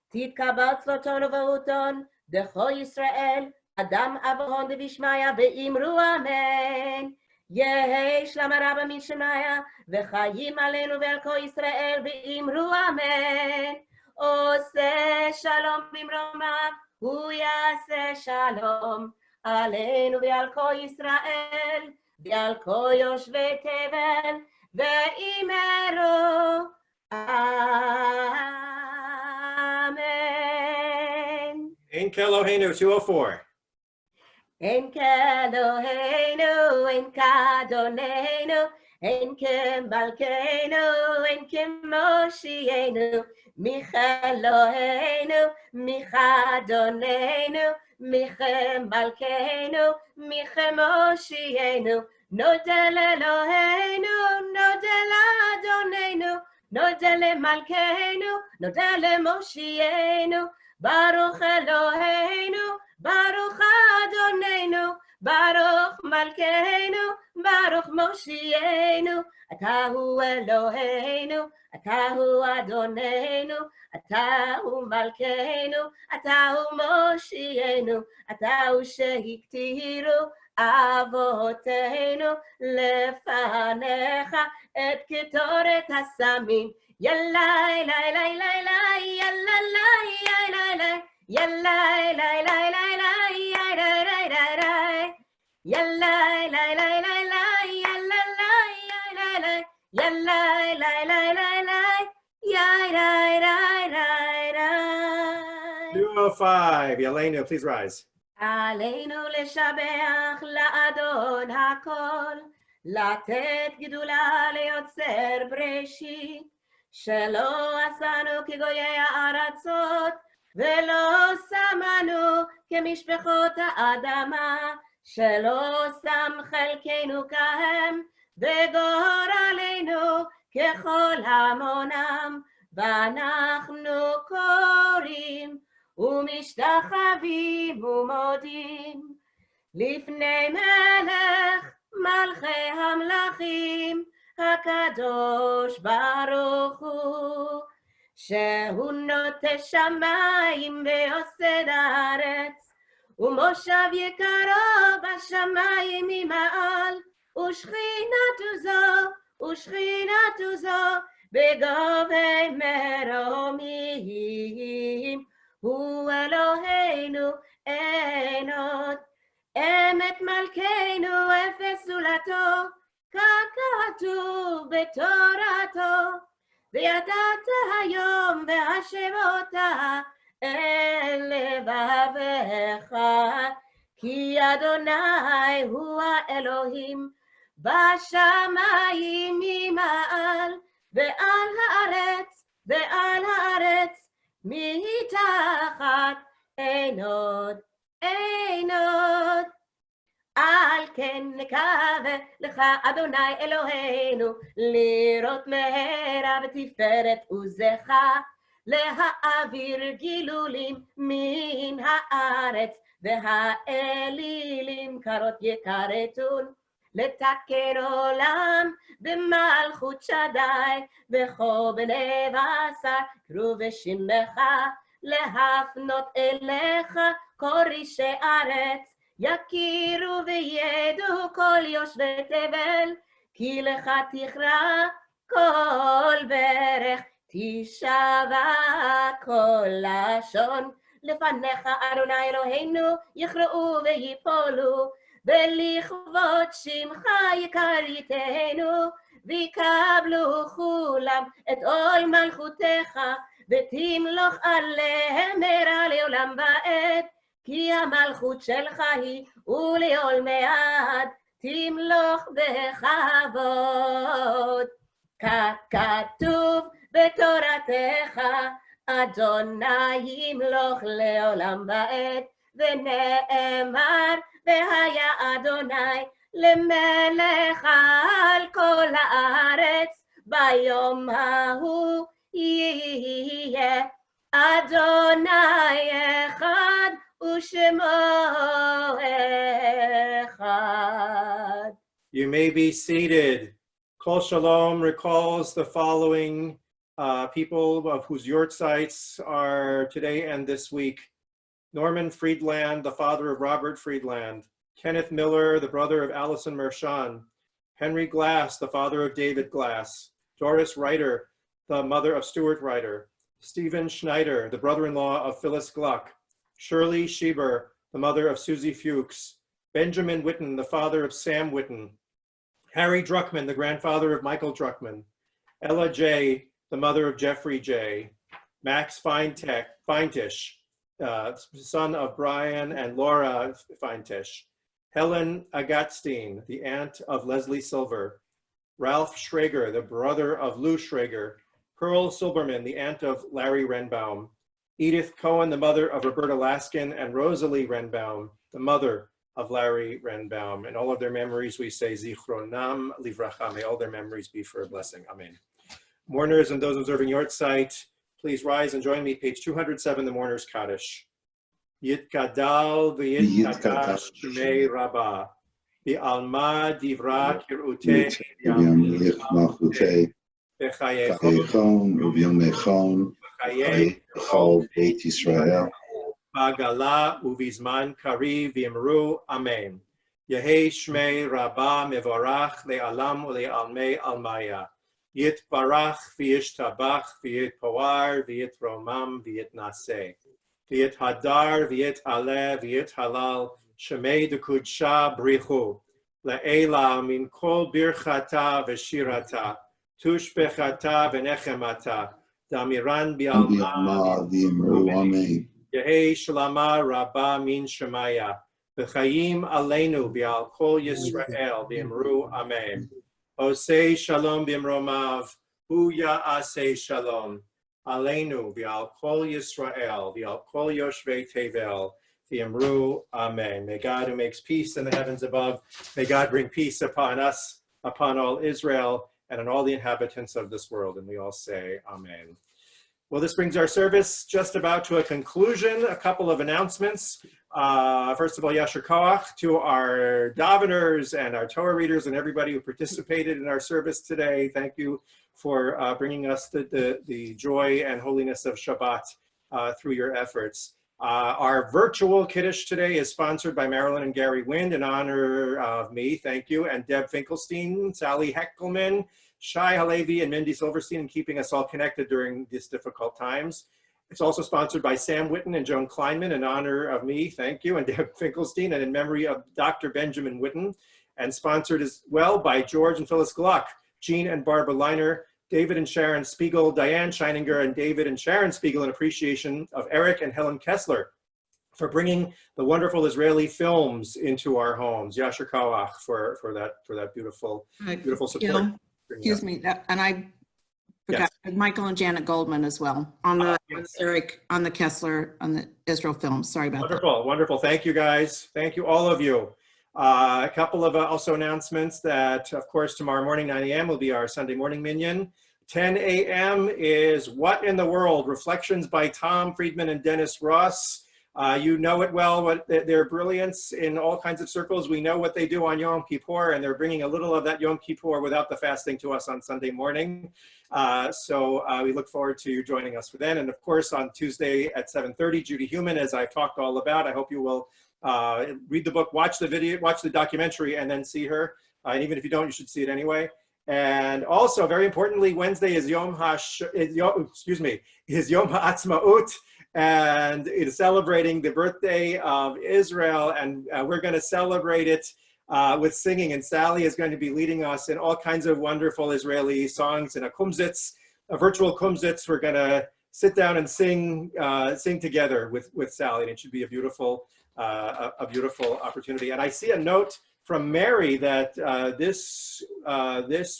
תתקבל צלותון ובהותון, דכו ישראל, אדם אבהון דבישמיה ואמרו אמן. יהי שלמה רבה מן שמיה, וחיים עלינו ועל כל ישראל ואמרו אמן. עושה שלום במרומיו, הוא יעשה שלום. עלינו ועל כל ישראל, ועל כל יושבי תבל, ואמרו אמן. Ein Keloheinu, 204. אין כאלוהינו, אין כאדוננו, אין כמלכנו, אין כמושיענו, מי כאלוהינו, מי כאדוננו, מי כמלכנו, מי כמושיענו, נודה לאלוהינו, נודה לאדוננו, נודה למלכנו, נודה למושיענו, ברוך אלוהינו, ברוך אדוננו, ברוך מלכנו, ברוך מושיענו, אתה הוא אלוהינו, אתה הוא אדוננו, אתה הוא מלכנו, אתה הוא מושיענו, אתה הוא שהקטירו אבותינו לפניך את קטורת הסמים. יאללה יאללה יאללה יאללה יאללה יאללה יאללה יאללה Oh, 5, Yelena, please rise. עלינו לשבח לאדון הכל, לתת גדולה ליוצר בראשית, שלא עשנו כגויי הארצות, ולא שמנו כמשפחות האדמה, שלא שם חלקנו כהם, וגורלנו ככל המונם, ואנחנו קוראים ומשתחווים ומודים לפני מלך מלכי המלכים הקדוש ברוך הוא, שהוא נוטה שמיים ויוסד הארץ, ומושב יקרו בשמיים ממעל, ושכינתו זו בגובי מרומים. הוא אלוהינו אין עוד, אמת מלכנו אפס זולתו, ככתוב בתורתו, וידעת היום והשבות אל לבביך, כי אדוני הוא האלוהים בשמיים ממעל, ועל הארץ מתחת אין עוד. על כן נקווה לך אדוני אלוהינו, לראות מהרה בתפארת עוזך, להעביר גילולים מן הארץ, והאלילים קרות יכרתון, לתקן עולם במלכות שדי, וכל בני בשר קרו בשמך, להפנות אליך כל רישי ארץ, יכירו וידעו כל יושבי תבל, כי לך תכרע כל ברך, תשבע כל לשון. לפניך אדוני אלוהינו יכרעו ויפולו, ולכבוד שמך יכריתנו, ויקבלו כולם את עול מלכותך, ותמלוך עליהם מהרה לעולם ועד, כי המלכות שלך היא ולעולמי עד תמלוך בכבוד. ככתוב בתורתך, אדוני ימלוך לעולם ועד, ונאמר והיה אדוני למלך על כל הארץ, ביום ההוא יהיה אדוני אחד ושמו אחד. You may be seated. Kol Shalom recalls the following people of whose yortzites are today and this week. Norman Friedland, the father of Robert Friedland. Kenneth Miller, the brother of Allison Mershon. Henry Glass, the father of David Glass. Doris Ryder, the mother of Stuart Ryder. Stephen Schneider, the brother-in-law of Phyllis Gluck. Shirley Schieber, the mother of Susie Fuchs. Benjamin Witten, the father of Sam Witten. Harry Druckman, the grandfather of Michael Druckman. Ella J., the mother of Jeffrey J. Max Feintisch, son of Brian and Laura Feintisch. Helen Agatstein, the aunt of Leslie Silver. Ralph Schrager, the brother of Lou Schrager. Pearl Silberman, the aunt of Larry Renbaum. Edith Cohen, the mother of Roberta Laskin, and Rosalie Renbaum, the mother of Larry Renbaum. And all of their memories, we say, Zichronam Livracha. May all their memories be for a blessing. Amen. Mourners and those observing yortzeit, please rise and join me, page 207, the Mourner's Kaddish. Yitkadal v'yitkadash shmei Rabbah, v'alma divra kir'utei v'yamlich malchutei, v'chayechon v'yomechon, v'chayechol Beit Yisrael, Bagala uvizman kariv v'imru Amen. Yehei shmei Rabbah mevorach le'alam u'le'almei almaya. Yitbarach v'yishtabach v'yitpoar v'yitromam v'yitnaseh. V'yithadar v'yit'aleh v'yithalal shemei dekudsha brichu. Le'ela min kol birchata v'shirata. Tushbechata v'nechemata. Damiran bi'alma v'imru Amen. Yehei shlama rabba min shemaya. V'chayim aleinu bi'al kol Yisrael v'imru Amen. Osei shalom b'imromav, hu ya'aseh shalom. Aleinu v'al kol Yisrael, v'al kol yoshvei tevel, v'imru Amen. May God, who makes peace in the heavens above, may God bring peace upon us, upon all Israel, and on all the inhabitants of this world. And we all say Amen. Well, this brings our service just about to a conclusion. A couple of announcements. First of all, Yasher Koach to our daveners and our Torah readers and everybody who participated in our service today. Thank you for bringing us the joy and holiness of Shabbat through your efforts. Our virtual Kiddush today is sponsored by Marilyn and Gary Wind in honor of me. Thank you. And Deb Finkelstein, Sally Heckelman, Shai Halevi, and Mindy Silverstein in keeping us all connected during these difficult times. It's also sponsored by Sam Witten and Joan Kleinman in honor of me, thank you, and Deb Finkelstein, and in memory of Dr. Benjamin Witten, and sponsored as well by George and Phyllis Gluck, Jean and Barbara Leiner, David and Sharon Spiegel, Diane Scheininger, and David and Sharon Spiegel in appreciation of Eric and Helen Kessler for bringing the wonderful Israeli films into our homes. Yasher Koach for that beautiful support. Excuse me, and I forgot Michael and Janet Goldman as well on the Eric, on the Kessler, on the Israel films. Sorry about that. Wonderful. Thank you, guys. Thank you, all of you. A couple of also announcements that, of course, tomorrow morning, 9 a.m. will be our Sunday morning minyan. 10 a.m. is What in the World? Reflections by Tom Friedman and Dennis Ross. You know it well, their brilliance in all kinds of circles. We know what they do on Yom Kippur, and they're bringing a little of that Yom Kippur without the fasting to us on Sunday morning. So we look forward to you joining us for then. And of course, on Tuesday at 7:30, Judy Heumann, as I've talked all about. I hope you will read the book, watch the video, watch the documentary, and then see her. And even if you don't, you should see it anyway. And also, very importantly, Wednesday is Yom Ha'atzmaut. And it is celebrating the birthday of Israel, and we're going to celebrate it with singing. And Sally is going to be leading us in all kinds of wonderful Israeli songs in a kumsitz, a virtual kumsitz. We're going to sit down and sing together with Sally, and it should be a beautiful a beautiful opportunity. And I see a note from Mary that this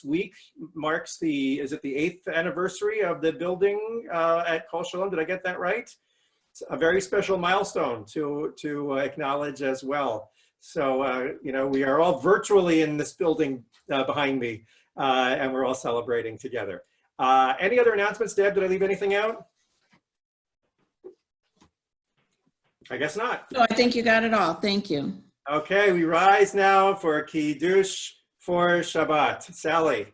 week marks is it the 8th anniversary of the building at Kol Shalom? Did I get that right? It's a very special milestone to acknowledge as well. So, you know, we are all virtually in this building behind me, and we're all celebrating together. Any other announcements, Deb? Did I leave anything out? I guess not. No, I think you got it all. Thank you. Okay, we rise now for Kiddush for Shabbat. Sally.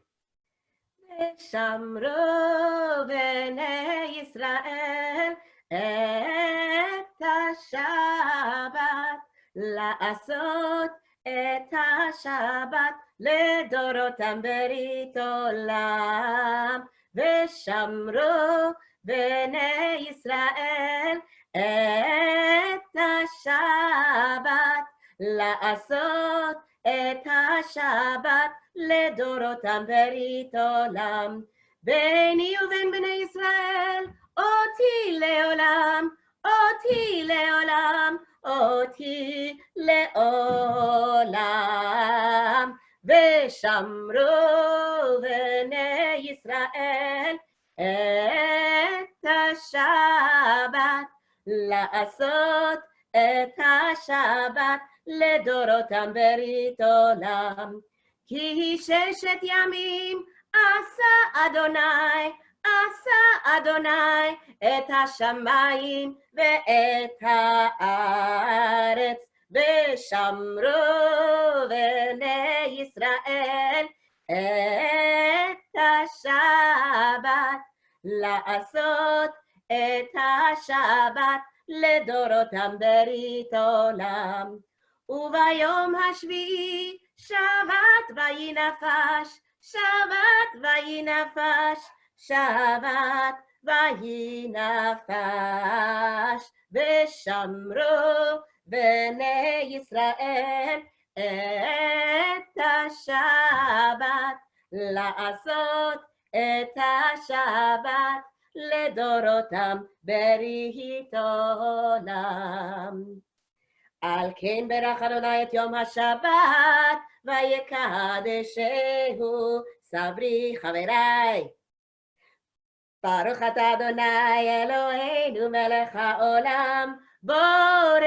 ושמרו בני ישראל את השבת, לעשות את השבת לדורותם ברית עולם. ושמרו בני ישראל את השבת, לעשות את השבת לדורותם ברית עולם. ביני ובין בני ישראל אותי לעולם, אותי לעולם, אותי לעולם. ושמרו בני ישראל את השבת, לעשות את השבת לדורותם ברית עולם. כי 6 ימים עשה אדוני את השמיים ואת הארץ. ושמרו בני ישראל את השבת, לעשות את השבת לדורותם ברית עולם. וביום השביעי שבת ויהי נפש, שבת ויהי נפש, שבת ויהי נפש. ושמרו בני ישראל את השבת, לעשות את השבת לדורותם ברית עולם. על כן ברך אדוני את יום השבת, ויקדשהו. סברי חבריי. ברוך אתה אדוני אלוהינו מלך העולם, בורא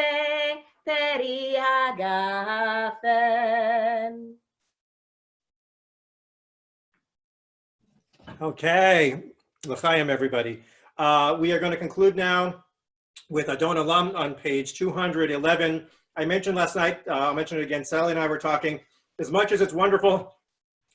פרי הגפן. Okay, l'chaim, everybody. We are going to conclude now with Adon Olam on page 211. I mentioned last night, I'll mention it again, Sally and I were talking, as much as it's wonderful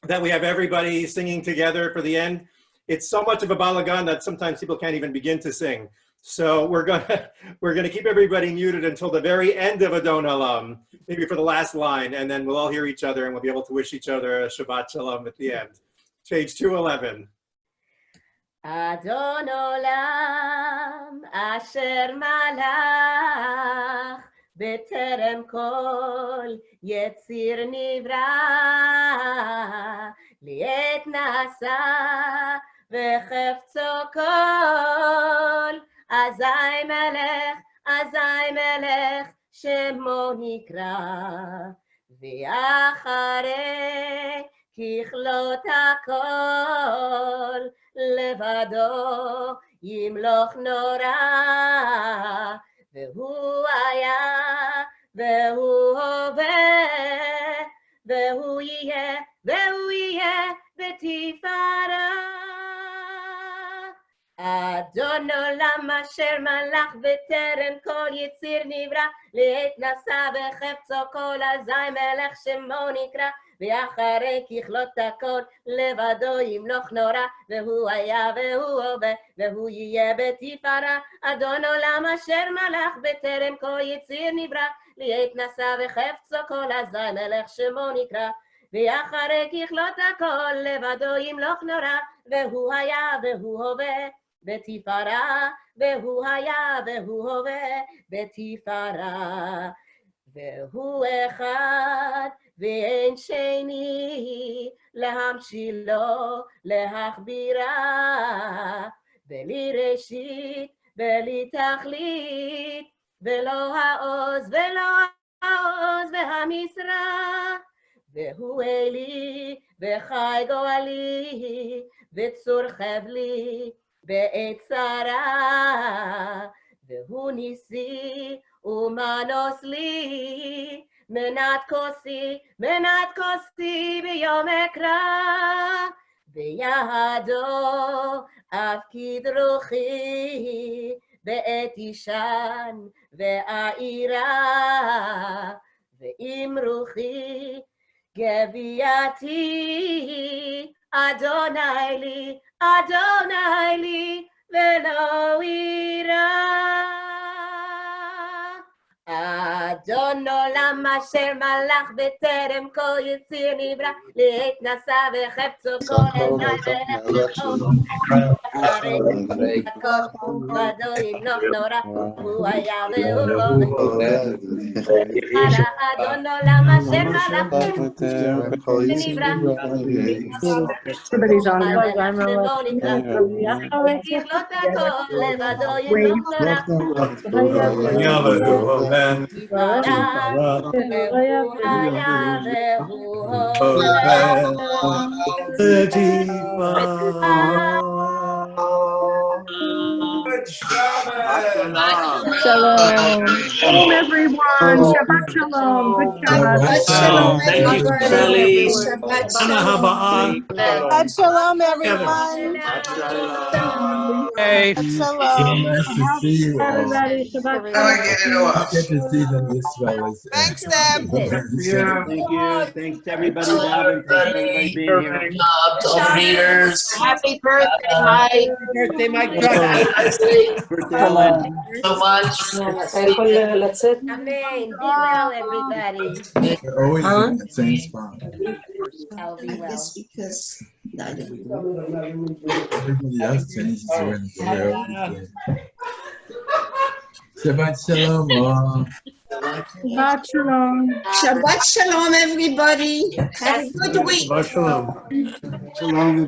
that we have everybody singing together for the end, it's so much of a balagan that sometimes people can't even begin to sing. So we're gonna keep everybody muted until the very end of Adon Olam, maybe for the last line, and then we'll all hear each other and we'll be able to wish each other a Shabbat Shalom at the end. Page 211. אדון עולם אשר מלך בטרם כל יציר נברא, לעת נשא וחפצו כל, אזי מלך שמו נקרא, ואחרי ככלות הכל לבדו ימלוך נורא, והוא היה והוא הווה והוא יהיה בתפארה. אדון עולם אשר מלך בטרם כל יציר נברא, לעת נשא וחפצו כל, אזי מלך שמו נקרא, ואחרי ככלות הכל לבדו ימלוך נורא, והוא היה והוא הווה והוא יהיה בתפארה. אדון עולם אשר מלך בטרם כל יציר נברא, לעת נשא וחפצו כל, אזי מלך שמו נקרא, ואחרי ככלות הכל לבדו ימלוך נורא, והוא היה והוא הווה בתפארה, והוא היה והוא הווה בתפארה. והוא אחד ואין שני, להמשילו להכבירה, בלי ראשית בלי תכלית, ולא העוז ולא העוז והמשרה, והוא אלי וחי גואלי וצור חבלי בעת צרה, והוא ניסי ומנוס לי מנת כוסי ביום אקרא, בידו אפקיד רוחי בעת אישן ועירה, ואם רוחי גוויעתי אדוני לי ולא יירא. אדון עולם אשר מלך בטרם כל יציר נברא, לעת נשא וחפצו כל עיני ולכתו, אחרי הכל חוכמתו ימלוך נורא, הוא היה והוא עובד. אדון עולם אשר מלך בטרם כל יציר נברא, Everybody's on על it. מלך שלא נקרא, יכלות הכל לבדו ימלוך נורא, Shalom. Shalom, everyone. Shabbat shalom. Good Shabbat. Shalom. Thank you, Shirley. Shabbat Shana shalom. Haba'ah. Shabbat shalom, everyone. Safe. Shalom. Nice to see you all. Everybody, Shabbat I get to see them this fellas. Thanks, Deb. Thank you. Thanks to everybody, Robin. Thanks for everybody being here. To all the readers. Happy birthday, Mike. Happy birthday, Mike Truck. Birthday, Ellen. So much. Amen. Be well, everybody. They're always in the same spot. I'll be well. Everybody else changes when they're Shabbat shalom. Shabbat shalom. Shabbat shalom, everybody. Have a good week. Shabbat shalom.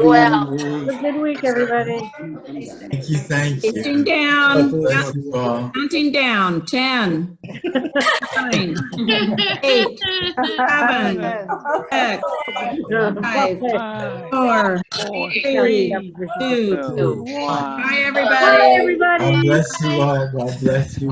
Have a good week, everybody. Thank you, thank you. Counting down, God bless you all. counting down. 10, 9, 8, 7, 6, 5, 4, 3, 2, 1. Bye, everybody. Bye, everybody. God bless you all. God bless you.